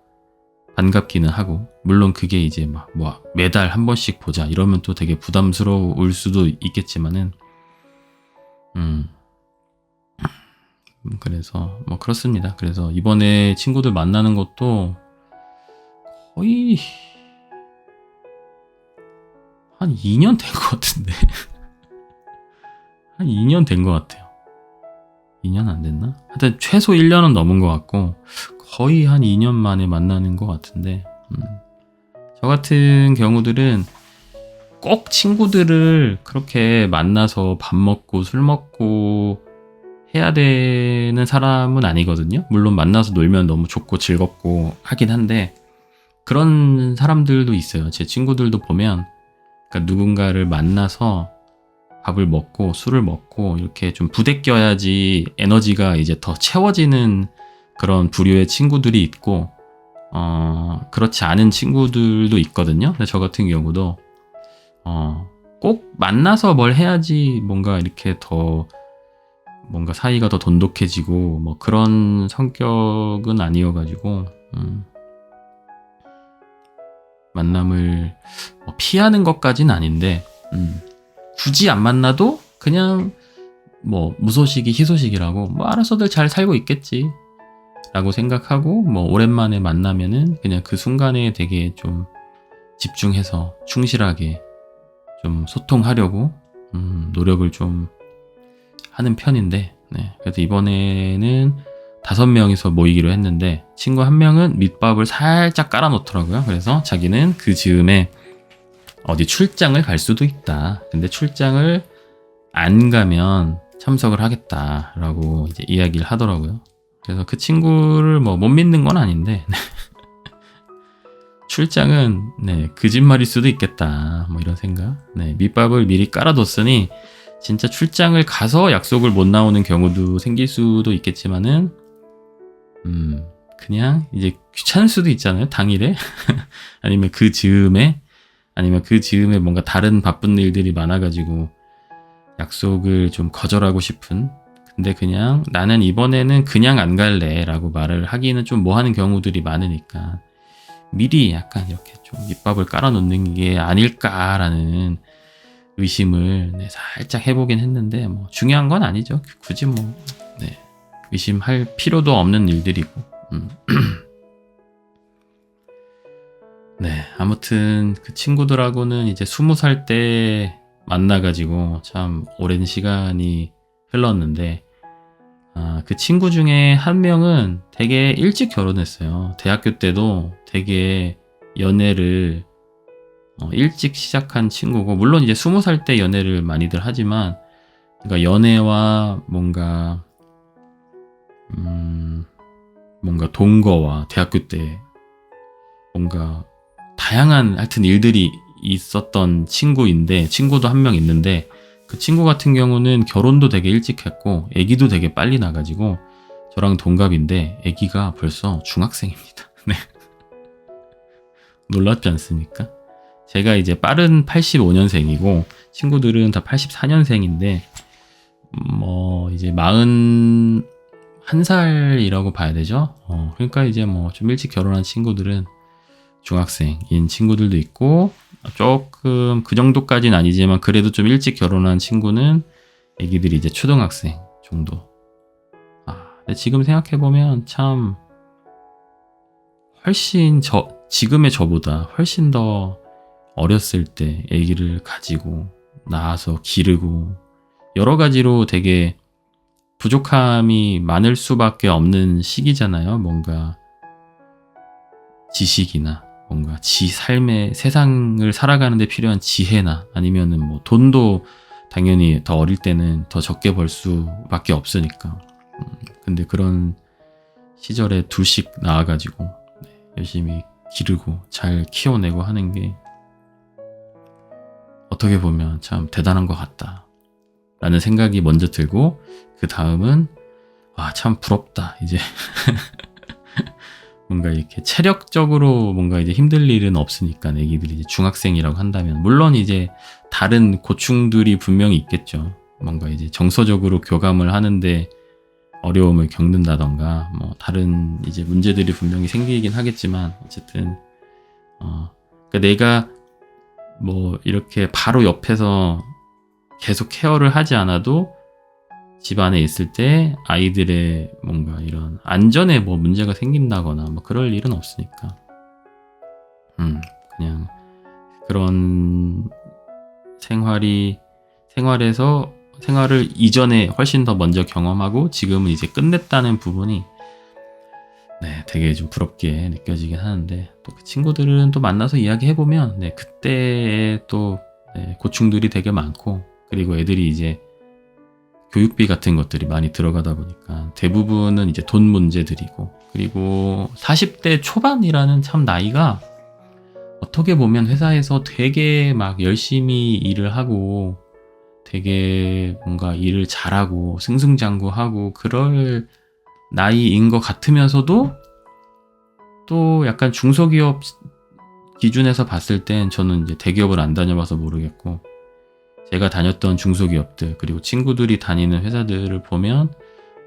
반갑기는 하고 물론 그게 이제 막 뭐 매달 한 번씩 보자 이러면 또 되게 부담스러울 수도 있겠지만은 그래서 뭐 그렇습니다. 그래서 이번에 친구들 만나는 것도 거의 한 2년 된 것 같은데 한 2년 된 것 같아요. 2년 안 됐나? 하여튼 최소 1년은 넘은 것 같고 거의 한 2년 만에 만나는 것 같은데 저 같은 경우들은 꼭 친구들을 그렇게 만나서 밥 먹고 술 먹고 해야 되는 사람은 아니거든요. 물론 만나서 놀면 너무 좋고 즐겁고 하긴 한데 그런 사람들도 있어요. 제 친구들도 보면 그러니까 누군가를 만나서 밥을 먹고 술을 먹고 이렇게 좀 부대껴야지 에너지가 이제 더 채워지는 그런 부류의 친구들이 있고 그렇지 않은 친구들도 있거든요. 근데 저 같은 경우도 꼭 만나서 뭘 해야지 뭔가 이렇게 더 뭔가 사이가 더 돈독해지고 뭐 그런 성격은 아니어가지고 만남을 피하는 것까지는 아닌데 굳이 안 만나도 그냥 뭐 무소식이 희소식이라고 뭐 알아서들 잘 살고 있겠지 라고 생각하고 뭐 오랜만에 만나면은 그냥 그 순간에 되게 좀 집중해서 충실하게 좀 소통하려고 노력을 좀 하는 편인데 그래서 이번에는 5명이서 모이기로 했는데 친구 한 명은 밑밥을 살짝 깔아 놓더라고요. 그래서 자기는 그 즈음에 어디 출장을 갈 수도 있다. 근데 출장을 안 가면 참석을 하겠다라고 이제 이야기를 하더라고요. 그래서 그 친구를 뭐 못 믿는 건 아닌데 출장은 거짓말일 수도 있겠다. 뭐 이런 생각. 밑밥을 미리 깔아뒀으니 진짜 출장을 가서 약속을 못 나오는 경우도 생길 수도 있겠지만은 그냥 이제 귀찮을 수도 있잖아요. 당일에 아니면 그 즈음에 뭔가 다른 바쁜 일들이 많아가지고 약속을 좀 거절하고 싶은 근데 그냥 나는 이번에는 그냥 안 갈래 라고 말을 하기는 좀 뭐 하는 경우들이 많으니까 미리 약간 이렇게 좀 밑밥을 깔아놓는 게 아닐까라는 의심을 살짝 해보긴 했는데 뭐 중요한 건 아니죠. 굳이 뭐 의심할 필요도 없는 일들이고 아무튼 그 친구들하고는 이제 20살 때 만나가지고 참 오랜 시간이 흘렀는데 그 친구 중에 한 명은 되게 일찍 결혼했어요. 대학교 때도 되게 연애를 일찍 시작한 친구고, 물론 이제 20살 때 연애를 많이들 하지만, 그러니까 연애와 뭔가 동거와 대학교 때 뭔가 다양한 하여튼 일들이 있었던 친구도 한 명 있는데, 그 친구 같은 경우는 결혼도 되게 일찍 했고 아기도 되게 빨리 나가지고 저랑 동갑인데 아기가 벌써 중학생입니다. 네. 놀랍지 않습니까? 제가 이제 빠른 85년생이고 친구들은 다 84년생인데 이제 41살이라고 봐야 되죠. 그러니까 이제 좀 일찍 결혼한 친구들은 중학생인 친구들도 있고, 조금 그 정도까지는 아니지만 그래도 좀 일찍 결혼한 친구는 애기들이 이제 초등학생 정도. 근데 지금 생각해보면 참 훨씬 지금의 저보다 훨씬 더 어렸을 때 애기를 가지고 낳아서 기르고 여러 가지로 되게 부족함이 많을 수밖에 없는 시기잖아요. 뭔가 지식이나 뭔가 지 삶의 세상을 살아가는 데 필요한 지혜나 아니면은 돈도 당연히 더 어릴 때는 더 적게 벌 수밖에 없으니까. 근데 그런 시절에 둘씩 낳아가지고 열심히 기르고 잘 키워내고 하는 게 어떻게 보면 참 대단한 것 같다 라는 생각이 먼저 들고, 그 다음은 참 부럽다 이제 뭔가 이렇게 체력적으로 뭔가 이제 힘들 일은 없으니까 애기들이 이제 중학생이라고 한다면, 물론 이제 다른 고충들이 분명히 있겠죠. 뭔가 이제 정서적으로 교감을 하는데 어려움을 겪는다던가 다른 이제 문제들이 분명히 생기긴 하겠지만, 어쨌든 그러니까 내가 이렇게 바로 옆에서 계속 케어를 하지 않아도 집안에 있을 때 아이들의 뭔가 이런 안전에 문제가 생긴다거나 그럴 일은 없으니까 그냥 그런 생활을 이전에 훨씬 더 먼저 경험하고 지금은 이제 끝냈다는 부분이 되게 좀 부럽게 느껴지긴 하는데, 또 그 친구들은 또 만나서 이야기해보면 그때의 또 고충들이 되게 많고, 그리고 애들이 이제 교육비 같은 것들이 많이 들어가다 보니까 대부분은 이제 돈 문제들이고, 그리고 40대 초반이라는 참 나이가 어떻게 보면 회사에서 되게 막 열심히 일을 하고 되게 뭔가 일을 잘하고 승승장구하고 그럴 나이인 것 같으면서도, 또 약간 중소기업 기준에서 봤을 땐 저는 이제 대기업을 안 다녀봐서 모르겠고, 제가 다녔던 중소기업들 그리고 친구들이 다니는 회사들을 보면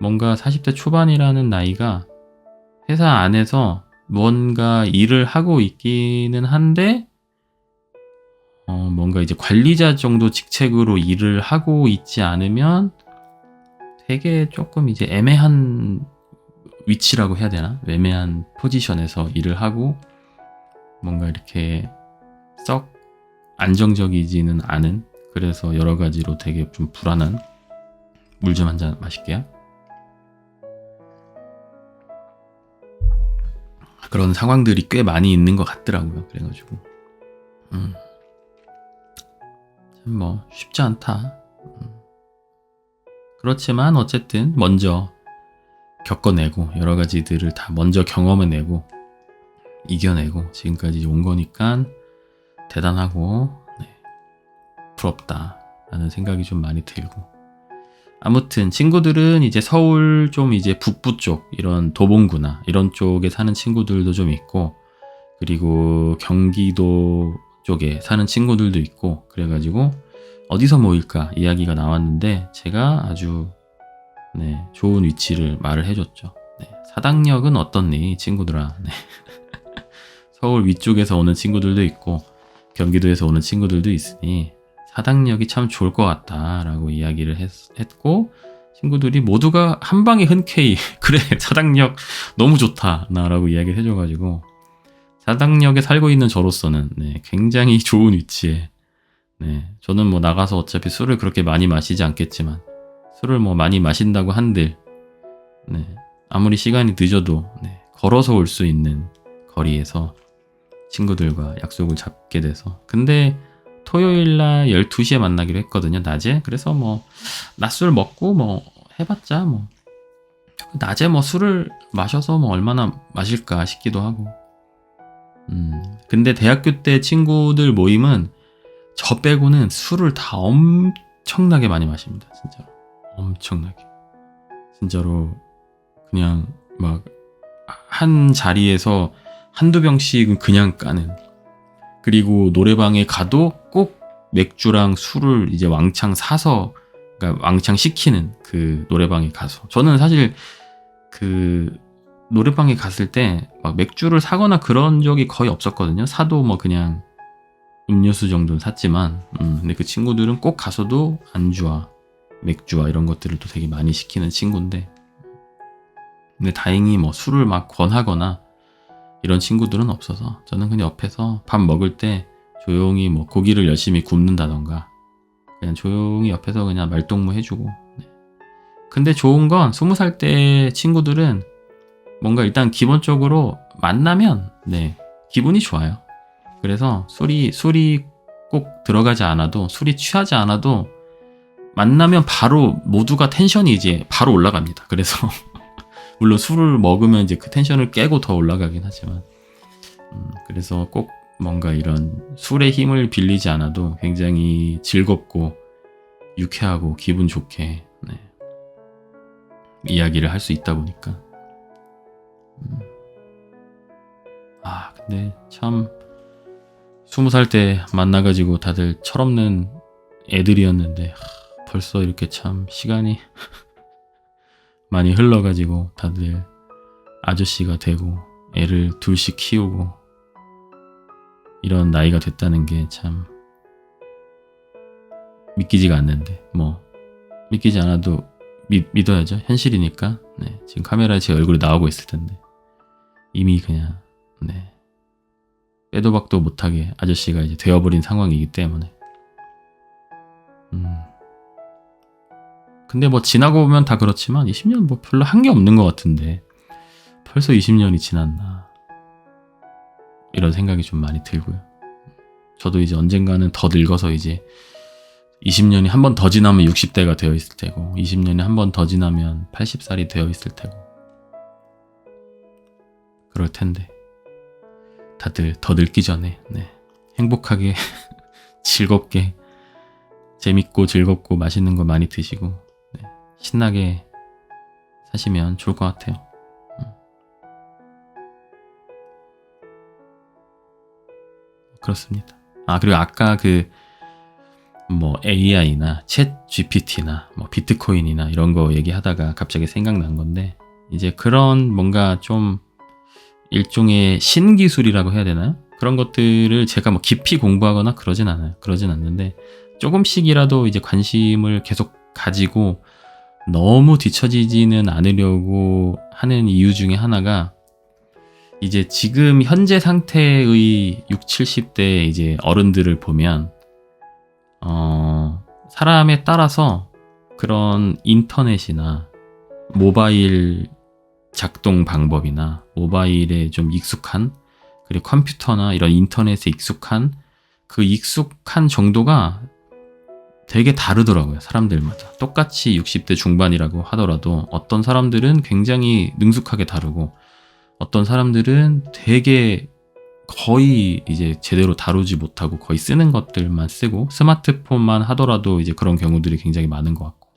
뭔가 40대 초반이라는 나이가 회사 안에서 뭔가 일을 하고 있기는 한데 뭔가 이제 관리자 정도 직책으로 일을 하고 있지 않으면 되게 조금 이제 애매한 위치라고 해야 되나? 애매한 포지션에서 일을 하고 뭔가 이렇게 썩 안정적이지는 않은, 그래서 여러 가지로 되게 좀 불안한. 물 좀 한 잔 마실게요. 그런 상황들이 꽤 많이 있는 것 같더라고요. 그래가지고 참 쉽지 않다. 그렇지만 어쨌든 먼저 겪어내고 여러 가지들을 다 먼저 경험해내고 이겨내고 지금까지 온 거니까 대단하고 부럽다 라는 생각이 좀 많이 들고, 아무튼 친구들은 이제 서울 좀 이제 북부 쪽 이런 도봉구나 이런 쪽에 사는 친구들도 좀 있고, 그리고 경기도 쪽에 사는 친구들도 있고, 그래가지고 어디서 모일까 이야기가 나왔는데 제가 아주 좋은 위치를 말을 해줬죠. 사당역은 어떻니 친구들아. 서울 위쪽에서 오는 친구들도 있고 경기도에서 오는 친구들도 있으니 사당역이 참 좋을 것 같다 라고 이야기를 했고, 친구들이 모두가 한 방에 흔쾌히 그래 사당역 너무 좋다 라고 이야기를 해줘가지고, 사당역에 살고 있는 저로서는 굉장히 좋은 위치에, 저는 나가서 어차피 술을 그렇게 많이 마시지 않겠지만 술을 뭐 많이 마신다고 한들 네, 아무리 시간이 늦어도 네, 걸어서 올 수 있는 거리에서 친구들과 약속을 잡게 돼서 근데 토요일날 12시에 만나기로 했거든요. 낮에. 그래서 뭐 낮술 먹고 뭐 해봤자 뭐 낮에 뭐 술을 마셔서 뭐 얼마나 마실까 싶기도 하고 근데 대학교 때 친구들 모임은 저 빼고는 술을 다 엄청나게 많이 마십니다. 진짜로 엄청나게 진짜로 그냥 막 한 자리에서 한두 병씩은 그냥 까는 그리고 노래방에 가도 꼭 맥주랑 술을 이제 왕창 사서 그러니까 왕창 시키는 그 노래방에 가서 저는 사실 그 노래방에 갔을 때 막 맥주를 사거나 그런 적이 거의 없었거든요. 사도 뭐 그냥 음료수 정도는 샀지만 근데 그 친구들은 꼭 가서도 안주와 맥주와 이런 것들을 또 되게 많이 시키는 친구인데 근데 다행히 뭐 술을 막 권하거나 이런 친구들은 없어서 저는 그냥 옆에서 밥 먹을 때 조용히 뭐 고기를 열심히 굽는다던가 그냥 조용히 옆에서 그냥 말동무 해주고 네. 근데 좋은 건 20살 때 친구들은 뭔가 일단 기본적으로 만나면 네 기분이 좋아요. 그래서 술이 꼭 들어가지 않아도 술이 취하지 않아도 만나면 바로 모두가 텐션이 이제 바로 올라갑니다. 그래서 물론 술을 먹으면 이제 그 텐션을 깨고 더 올라가긴 하지만 그래서 꼭 뭔가 이런 술의 힘을 빌리지 않아도 굉장히 즐겁고 유쾌하고 기분 좋게 네, 이야기를 할 수 있다 보니까 근데 참 20살 때 만나가지고 다들 철없는 애들이었는데 벌써 이렇게 참 시간이 많이 흘러가지고 다들 아저씨가 되고 애를 둘씩 키우고 이런 나이가 됐다는 게 참 믿기지가 않는데 뭐 믿기지 않아도 믿어야죠. 현실이니까 네, 지금 카메라에 제 얼굴이 나오고 있을 텐데 이미 그냥 네, 빼도 박도 못하게 아저씨가 이제 되어버린 상황이기 때문에 근데 뭐 지나고 보면 다 그렇지만 20년 뭐 별로 한 게 없는 것 같은데 벌써 20년이 지났나 이런 생각이 좀 많이 들고요. 저도 이제 언젠가는 더 늙어서 이제 20년이 한 번 더 지나면 60대가 되어 있을 테고 20년이 한 번 더 지나면 80살이 되어 있을 테고 그럴 텐데 다들 더 늙기 전에 네, 행복하게 즐겁게 재밌고 즐겁고 맛있는 거 많이 드시고 네, 신나게 사시면 좋을 것 같아요. 그렇습니다. 그리고 아까 그 뭐 AI나 챗 GPT나 뭐 비트코인이나 이런 거 얘기하다가 갑자기 생각난 건데 이제 그런 뭔가 좀 일종의 신기술이라고 해야 되나요? 그런 것들을 제가 뭐 깊이 공부하거나 그러진 않아요. 그러진 않는데 조금씩이라도 이제 관심을 계속 가지고 너무 뒤처지지는 않으려고 하는 이유 중에 하나가 이제 지금 현재 상태의 60, 70대 이제 어른들을 보면 사람에 따라서 그런 인터넷이나 모바일 작동 방법이나 모바일에 좀 익숙한 그리고 컴퓨터나 이런 인터넷에 익숙한 그 익숙한 정도가 되게 다르더라고요. 사람들마다. 똑같이 60대 중반이라고 하더라도 어떤 사람들은 굉장히 능숙하게 다루고 어떤 사람들은 되게 거의 이제 제대로 다루지 못하고 거의 쓰는 것들만 쓰고 스마트폰만 하더라도 이제 그런 경우들이 굉장히 많은 것 같고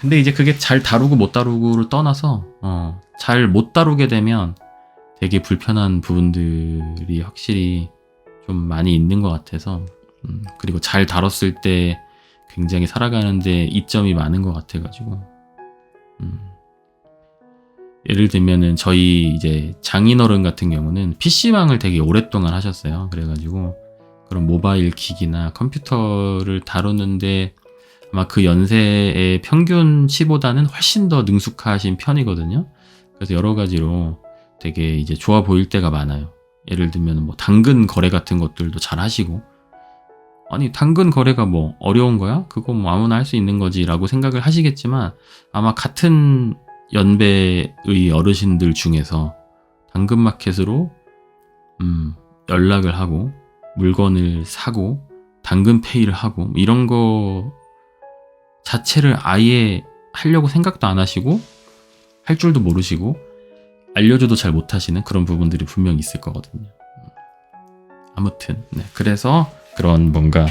근데 이제 그게 잘 다루고 못 다루고를 떠나서 잘 못 다루게 되면 되게 불편한 부분들이 확실히 좀 많이 있는 것 같아서 그리고 잘 다뤘을 때 굉장히 살아가는데 이점이 많은 것 같아가지고 예를 들면은 저희 이제 장인어른 같은 경우는 PC방을 되게 오랫동안 하셨어요. 그래가지고 그런 모바일 기기나 컴퓨터를 다루는데 아마 그 연세의 평균치보다는 훨씬 더 능숙하신 편이거든요. 그래서 여러 가지로 되게 이제 좋아 보일 때가 많아요. 예를 들면 뭐 당근 거래 같은 것들도 잘 하시고 아니 당근 거래가 뭐 어려운 거야? 그거 뭐 아무나 할 수 있는 거지라고 생각을 하시겠지만 아마 같은 연배의 어르신들 중에서 당근마켓으로 연락을 하고 물건을 사고 당근페이를 하고 이런 거 자체를 아예 하려고 생각도 안 하시고 할 줄도 모르시고 알려줘도 잘 못하시는 그런 부분들이 분명히 있을 거거든요. 아무튼 그래서 그런 뭔가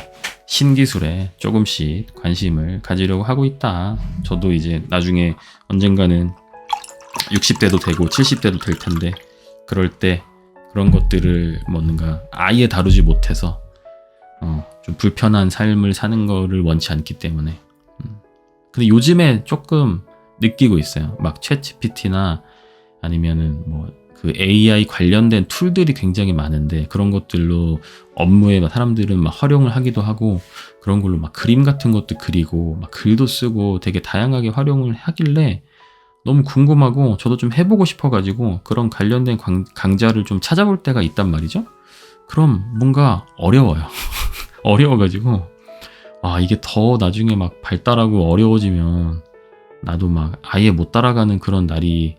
신기술에 조금씩 관심을 가지려고 하고 있다. 저도 이제 나중에 언젠가는 60대도 되고 70대도 될 텐데 그럴 때 그런 것들을 뭔가 아예 다루지 못해서 좀 불편한 삶을 사는 거를 원치 않기 때문에 근데 요즘에 조금 느끼고 있어요. 막 챗GPT나 아니면은 뭐 그 AI 관련된 툴들이 굉장히 많은데 그런 것들로 업무에 사람들은 막 활용을 하기도 하고 그런 걸로 막 그림 같은 것도 그리고 막 글도 쓰고 되게 다양하게 활용을 하길래 너무 궁금하고 저도 좀 해보고 싶어가지고 그런 관련된 강좌를 좀 찾아볼 때가 있단 말이죠. 그럼 뭔가 어려워요. 어려워가지고 이게 더 나중에 막 발달하고 어려워지면 나도 막 아예 못 따라가는 그런 날이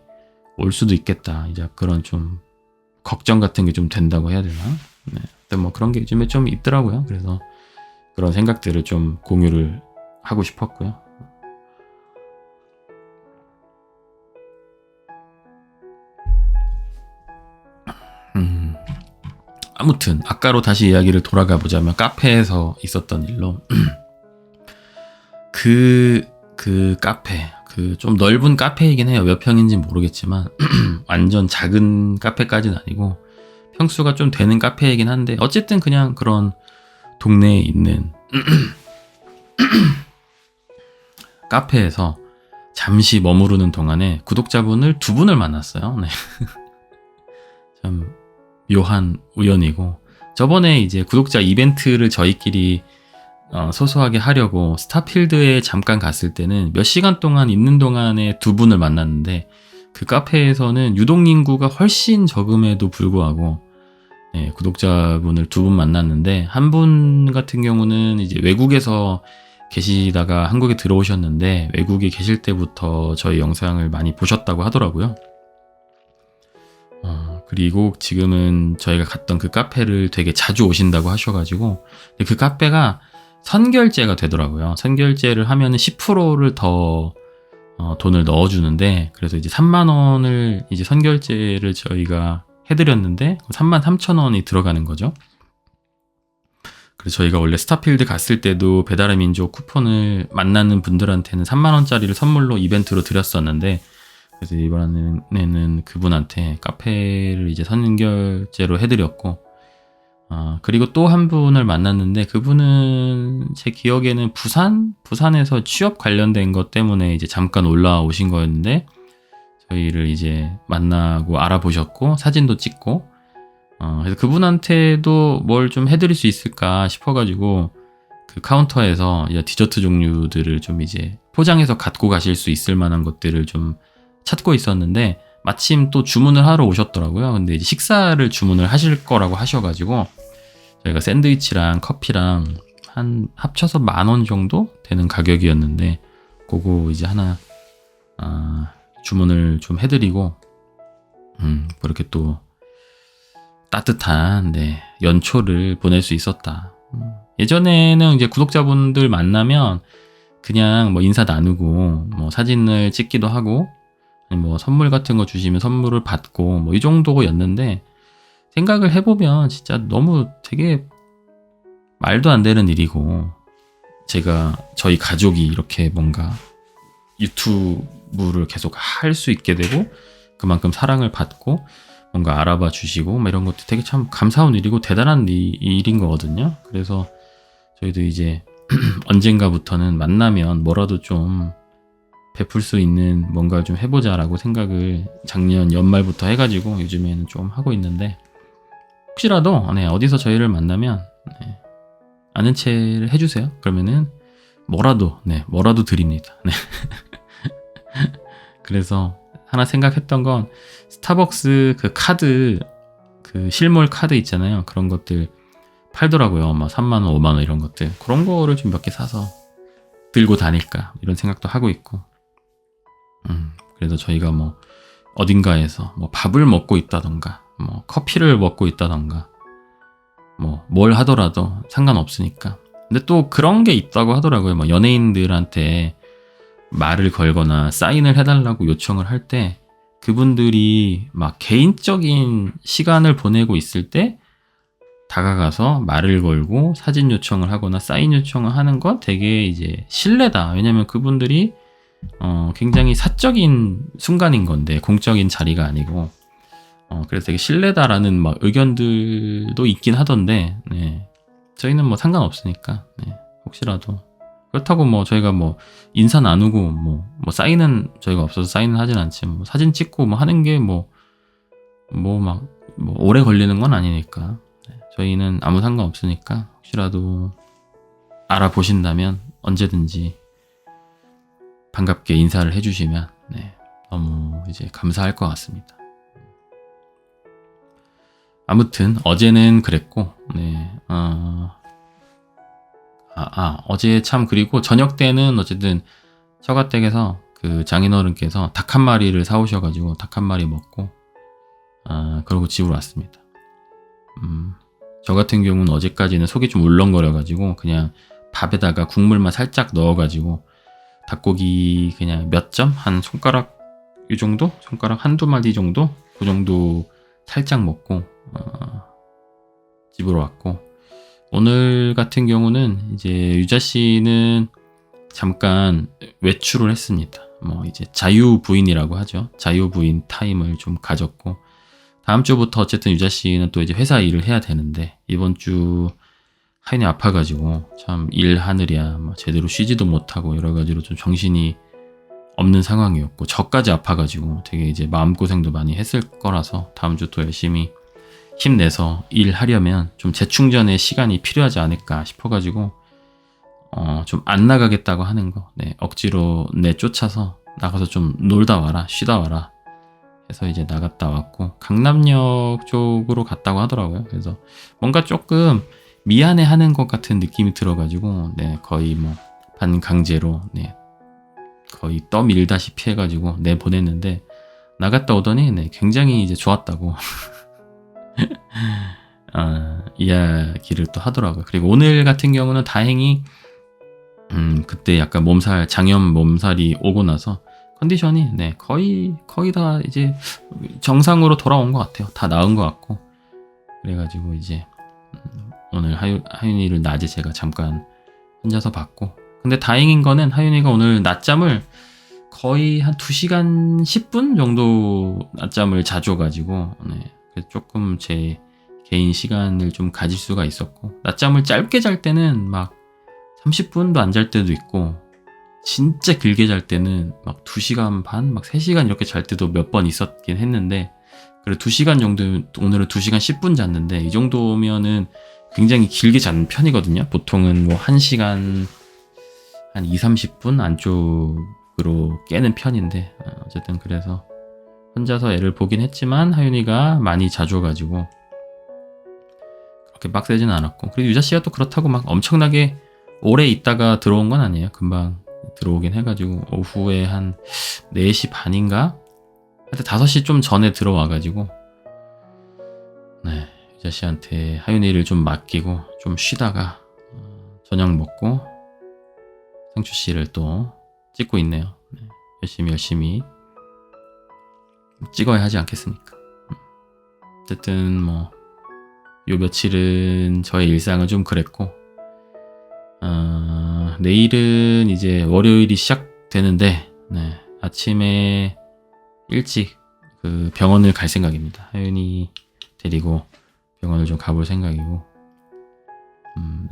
올 수도 있겠다. 이제 그런 좀 걱정 같은 게 좀 된다고 해야 되나? 근데 뭐 그런 게 요즘에 좀 있더라고요. 그래서 그런 생각들을 좀 공유를 하고 싶었고요. 아무튼 아까로 다시 이야기를 돌아가 보자면 카페에서 있었던 일로 그 카페 그 좀 넓은 카페이긴 해요. 몇 평인지 모르겠지만 완전 작은 카페까지는 아니고 평수가 좀 되는 카페이긴 한데 어쨌든 그냥 그런 동네에 있는 카페에서 잠시 머무르는 동안에 구독자분을 두 분을 만났어요. 네. 참 묘한 우연이고 저번에 이제 구독자 이벤트를 저희끼리 소소하게 하려고 스타필드에 잠깐 갔을 때는 몇 시간 동안 있는 동안에 두 분을 만났는데 그 카페에서는 유동 인구가 훨씬 적음에도 불구하고 구독자분을 두 분 만났는데 한 분 같은 경우는 이제 외국에서 계시다가 한국에 들어오셨는데 외국에 계실 때부터 저희 영상을 많이 보셨다고 하더라고요. 그리고 지금은 저희가 갔던 그 카페를 되게 자주 오신다고 하셔가지고 그 카페가 선결제가 되더라고요. 선결제를 하면은 10%를 더 돈을 넣어주는데 그래서 이제 3만 원을 이제 선결제를 저희가 해드렸는데 33,000원이 들어가는 거죠. 그래서 저희가 원래 스타필드 갔을 때도 배달의 민족 쿠폰을 만나는 분들한테는 3만 원짜리를 선물로 이벤트로 드렸었는데 그래서 이번에는 그분한테 카페를 이제 선결제로 해드렸고 그리고 또 한 분을 만났는데 그분은 제 기억에는 부산에서 취업 관련된 것 때문에 이제 잠깐 올라오신 거였는데 저희를 이제 만나고 알아보셨고 사진도 찍고 그래서 그분한테도 뭘 좀 해드릴 수 있을까 싶어가지고 그 카운터에서 이제 디저트 종류들을 좀 이제 포장해서 갖고 가실 수 있을 만한 것들을 좀 찾고 있었는데 마침 또 주문을 하러 오셨더라고요. 근데 이제 식사를 주문을 하실 거라고 하셔가지고 저희가 샌드위치랑 커피랑 한 합쳐서 10,000원 정도 되는 가격이었는데 그거 이제 하나 주문을 좀 해드리고 그렇게 또 따뜻한 연초를 보낼 수 있었다. 예전에는 이제 구독자분들 만나면 그냥 뭐 인사 나누고 뭐 사진을 찍기도 하고 뭐 선물 같은 거 주시면 선물을 받고 뭐 이 정도였는데 생각을 해보면 진짜 너무 되게 말도 안 되는 일이고 제가 저희 가족이 이렇게 뭔가 유튜브를 계속 할 수 있게 되고 그만큼 사랑을 받고 뭔가 알아봐 주시고 뭐 이런 것도 되게 참 감사한 일이고 대단한 일인 거거든요. 그래서 저희도 이제 언젠가부터는 만나면 뭐라도 좀 베풀 수 있는 뭔가를 좀 해보자라고 생각을 작년 연말부터 해가지고 요즘에는 좀 하고 있는데 혹시라도 어디서 저희를 만나면 아는 체를 해주세요. 그러면은 뭐라도 드립니다. 그래서 하나 생각했던 건 스타벅스 그 카드 그 실물 카드 있잖아요. 그런 것들 팔더라고요. 막 3만 원, 5만 원 이런 것들. 그런 거를 좀 몇 개 사서 들고 다닐까 이런 생각도 하고 있고. 그래서 저희가 뭐 어딘가에서 뭐 밥을 먹고 있다던가 뭐 커피를 먹고 있다던가 뭐 뭘 하더라도 상관없으니까. 근데 또 그런 게 있다고 하더라고요. 뭐 연예인들한테 말을 걸거나 사인을 해달라고 요청을 할 때 그분들이 막 개인적인 시간을 보내고 있을 때 다가가서 말을 걸고 사진 요청을 하거나 사인 요청을 하는 건 되게 이제 신뢰다. 왜냐면 그분들이 굉장히 사적인 순간인 건데 공적인 자리가 아니고 그래서 되게 신뢰다라는 막 의견들도 있긴 하던데 네. 저희는 뭐 상관없으니까 네. 혹시라도 그렇다고 뭐 저희가 뭐 인사 나누고 뭐 사인은 저희가 없어서 사인은 하진 않지 뭐 사진 찍고 뭐 하는 게 뭐 막 뭐 오래 걸리는 건 아니니까 네. 저희는 아무 상관없으니까 혹시라도 알아보신다면 언제든지 반갑게 인사를 해주시면 네, 너무 이제 감사할 것 같습니다. 아무튼 어제는 그랬고 네, 어제 참 그리고 저녁 때는 어쨌든 처가댁에서 그 장인어른께서 닭 한 마리를 사오셔가지고 닭 한 마리 먹고 그러고 집으로 왔습니다. 저 같은 경우는 어제까지는 속이 좀 울렁거려가지고 그냥 밥에다가 국물만 살짝 넣어가지고 닭고기 그냥 몇 점? 한 손가락 이 정도? 손가락 한두 마디 정도? 그 정도 살짝 먹고 집으로 왔고 오늘 같은 경우는 이제 유자 씨는 잠깐 외출을 했습니다. 뭐 이제 자유부인이라고 하죠. 자유부인 타임을 좀 가졌고 다음 주부터 어쨌든 유자 씨는 또 이제 회사 일을 해야 되는데 이번 주 하인이 아파가지고 참 일하느랴 뭐 제대로 쉬지도 못하고 여러 가지로 좀 정신이 없는 상황이었고 저까지 아파가지고 되게 이제 마음고생도 많이 했을 거라서 다음 주 또 열심히 힘내서 일하려면 좀 재충전의 시간이 필요하지 않을까 싶어가지고 좀 안 나가겠다고 하는 거 네, 억지로 내쫓아서 나가서 좀 놀다 와라 쉬다 와라 해서 이제 나갔다 왔고 강남역 쪽으로 갔다고 하더라고요. 그래서 뭔가 조금 미안해하는 것 같은 느낌이 들어가지고 네, 거의 뭐 반강제로 네, 거의 떠밀다시피 해가지고 내보냈는데 나갔다 오더니 네, 굉장히 이제 좋았다고 이야기를 또 하더라고요. 그리고 오늘 같은 경우는 다행히 그때 약간 장염 몸살이 오고 나서 컨디션이 네, 거의 다 이제 정상으로 돌아온 것 같아요. 다 나은 것 같고 그래가지고 이제 오늘 하윤이를 낮에 제가 잠깐 혼자서 봤고 근데 다행인 거는 하윤이가 오늘 낮잠을 거의 한 2시간 10분 정도 낮잠을 자줘가지고 네, 조금 제 개인 시간을 좀 가질 수가 있었고 낮잠을 짧게 잘 때는 막 30분도 안 잘 때도 있고 진짜 길게 잘 때는 막 2시간 반, 막 3시간 이렇게 잘 때도 몇 번 있었긴 했는데 그래 2시간 정도 오늘은 2시간 10분 잤는데 이 정도면은 굉장히 길게 자는 편이거든요. 보통은 뭐 1시간 한 2, 30분 안쪽으로 깨는 편인데 어쨌든 그래서 혼자서 애를 보긴 했지만 하윤이가 많이 자줘가지고 그렇게 빡세진 않았고 그리고 유자씨가 또 그렇다고 막 엄청나게 오래 있다가 들어온 건 아니에요. 금방 들어오긴 해가지고 오후에 한 4시 반인가? 하여튼 5시 좀 전에 들어와가지고 네, 유자씨한테 하윤이를 좀 맡기고 좀 쉬다가 저녁 먹고 상추씨를 또 찍고 있네요. 네, 열심히 찍어야 하지 않겠습니까? 어쨌든 뭐 요 며칠은 저의 일상은 좀 그랬고 내일은 이제 월요일이 시작되는데 네, 아침에 일찍 그 병원을 갈 생각입니다. 하윤이 데리고 병원을 좀 가볼 생각이고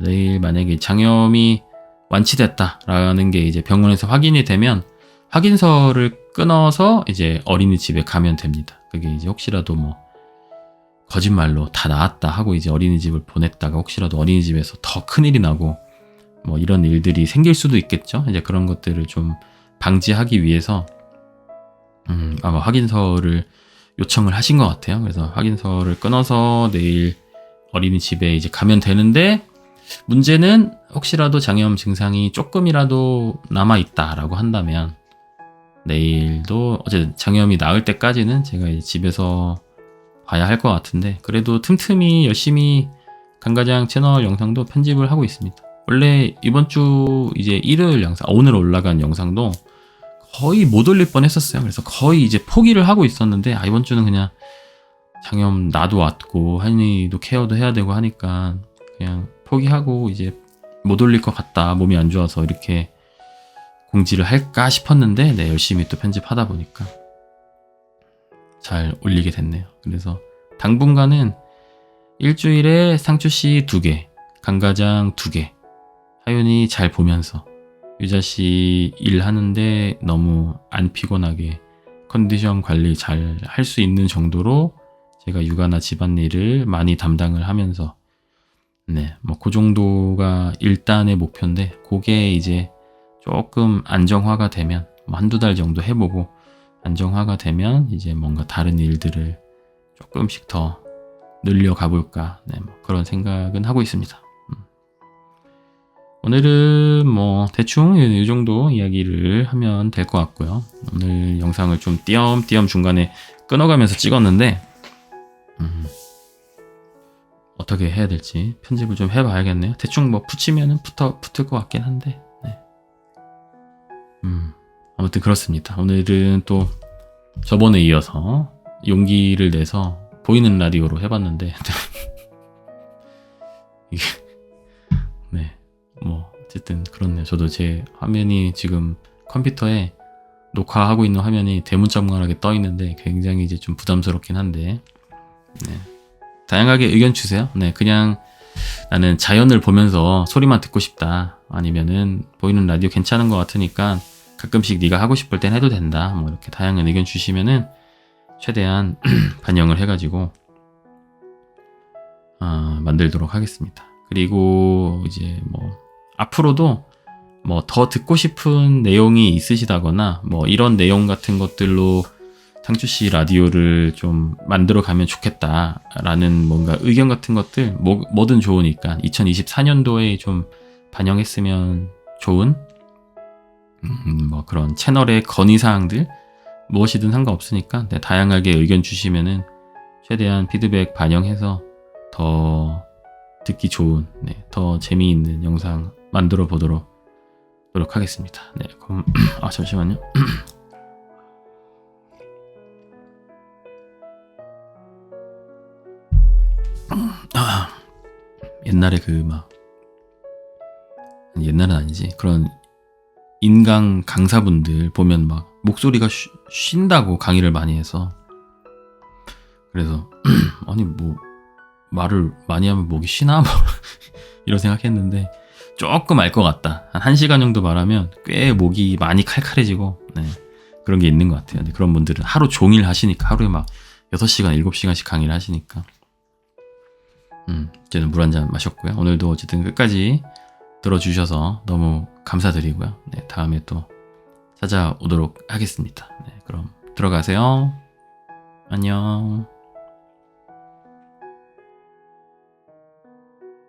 내일 만약에 장염이 완치됐다라는 게 이제 병원에서 확인이 되면 확인서를 끊어서 이제 어린이집에 가면 됩니다. 그게 이제 혹시라도 뭐 거짓말로 다 나았다 하고 이제 어린이집을 보냈다가 혹시라도 어린이집에서 더 큰일이 나고 뭐 이런 일들이 생길 수도 있겠죠. 이제 그런 것들을 좀 방지하기 위해서 아마 확인서를 요청을 하신 것 같아요. 그래서 확인서를 끊어서 내일 어린이집에 이제 가면 되는데, 문제는 혹시라도 장염 증상이 조금이라도 남아있다라고 한다면, 내일도 어쨌든 장염이 나을 때까지는 제가 이제 집에서 봐야 할 것 같은데, 그래도 틈틈이 열심히 강가장 채널 영상도 편집을 하고 있습니다. 원래 이번 주 이제 일요일 영상, 오늘 올라간 영상도 거의 못 올릴 뻔 했었어요. 그래서 거의 이제 포기를 하고 있었는데, 이번 주는 그냥 장염 나도 왔고 한이도 케어도 해야 되고 하니까 그냥 포기하고 이제 못 올릴 것 같다, 몸이 안 좋아서, 이렇게 공지를 할까 싶었는데, 네, 열심히 또 편집하다 보니까 잘 올리게 됐네요. 그래서 당분간은 일주일에 상추씨 2개, 강가장 2개, 하윤이 잘 보면서, 유자씨 일하는데 너무 안 피곤하게 컨디션 관리 잘 할 수 있는 정도로 제가 육아나 집안일을 많이 담당을 하면서, 네, 뭐 그 정도가 일단의 목표인데, 그게 이제 조금 안정화가 되면, 뭐 한두 달 정도 해보고 안정화가 되면 이제 뭔가 다른 일들을 조금씩 더 늘려가 볼까, 네, 뭐 그런 생각은 하고 있습니다. 오늘은 뭐 대충 이 정도 이야기를 하면 될 것 같고요. 오늘 영상을 좀 띄엄띄엄 중간에 끊어가면서 찍었는데, 어떻게 해야 될지 편집을 좀 해봐야겠네요. 대충 뭐 붙이면은 붙을 것 같긴 한데, 네. 아무튼 그렇습니다. 오늘은 또 저번에 이어서 용기를 내서 보이는 라디오로 해봤는데 이게, 네, 뭐 어쨌든 그렇네요. 저도 제 화면이 지금 컴퓨터에 녹화하고 있는 화면이 대문짝만하게 떠 있는데 굉장히 이제 좀 부담스럽긴 한데, 네, 다양하게 의견 주세요. 네, 그냥 나는 자연을 보면서 소리만 듣고 싶다, 아니면은 보이는 라디오 괜찮은 것 같으니까 가끔씩 네가 하고 싶을 땐 해도 된다, 뭐 이렇게 다양한 의견 주시면은 최대한 반영을 해가지고 만들도록 하겠습니다. 그리고 이제 뭐 앞으로도 뭐 더 듣고 싶은 내용이 있으시다거나, 뭐 이런 내용 같은 것들로 상추씨 라디오를 좀 만들어 가면 좋겠다라는 뭔가 의견 같은 것들, 뭐든 좋으니까 2024년도에 좀 반영했으면 좋은 뭐 그런 채널의 건의사항들 무엇이든 상관없으니까, 네, 다양하게 의견 주시면은 최대한 피드백 반영해서 더 듣기 좋은, 네, 더 재미있는 영상 만들어 보도록 노력하겠습니다. 네, 그럼 잠시만요. 옛날에 옛날은 아니지, 그런 인강 강사분들 보면 막 목소리가 쉰다고 강의를 많이 해서, 그래서 아니 뭐 말을 많이 하면 목이 쉬나 뭐 이런 생각했는데, 조금 알 것 같다. 한 1시간 정도 말하면 꽤 목이 많이 칼칼해지고, 네, 그런 게 있는 것 같아요. 근데 그런 분들은 하루 종일 하시니까, 하루에 막 6시간 7시간씩 강의를 하시니까. 저는 물 한 잔 마셨고요. 오늘도 어쨌든 끝까지 들어주셔서 너무 감사드리고요. 네, 다음에 또 찾아오도록 하겠습니다. 네, 그럼 들어가세요. 안녕.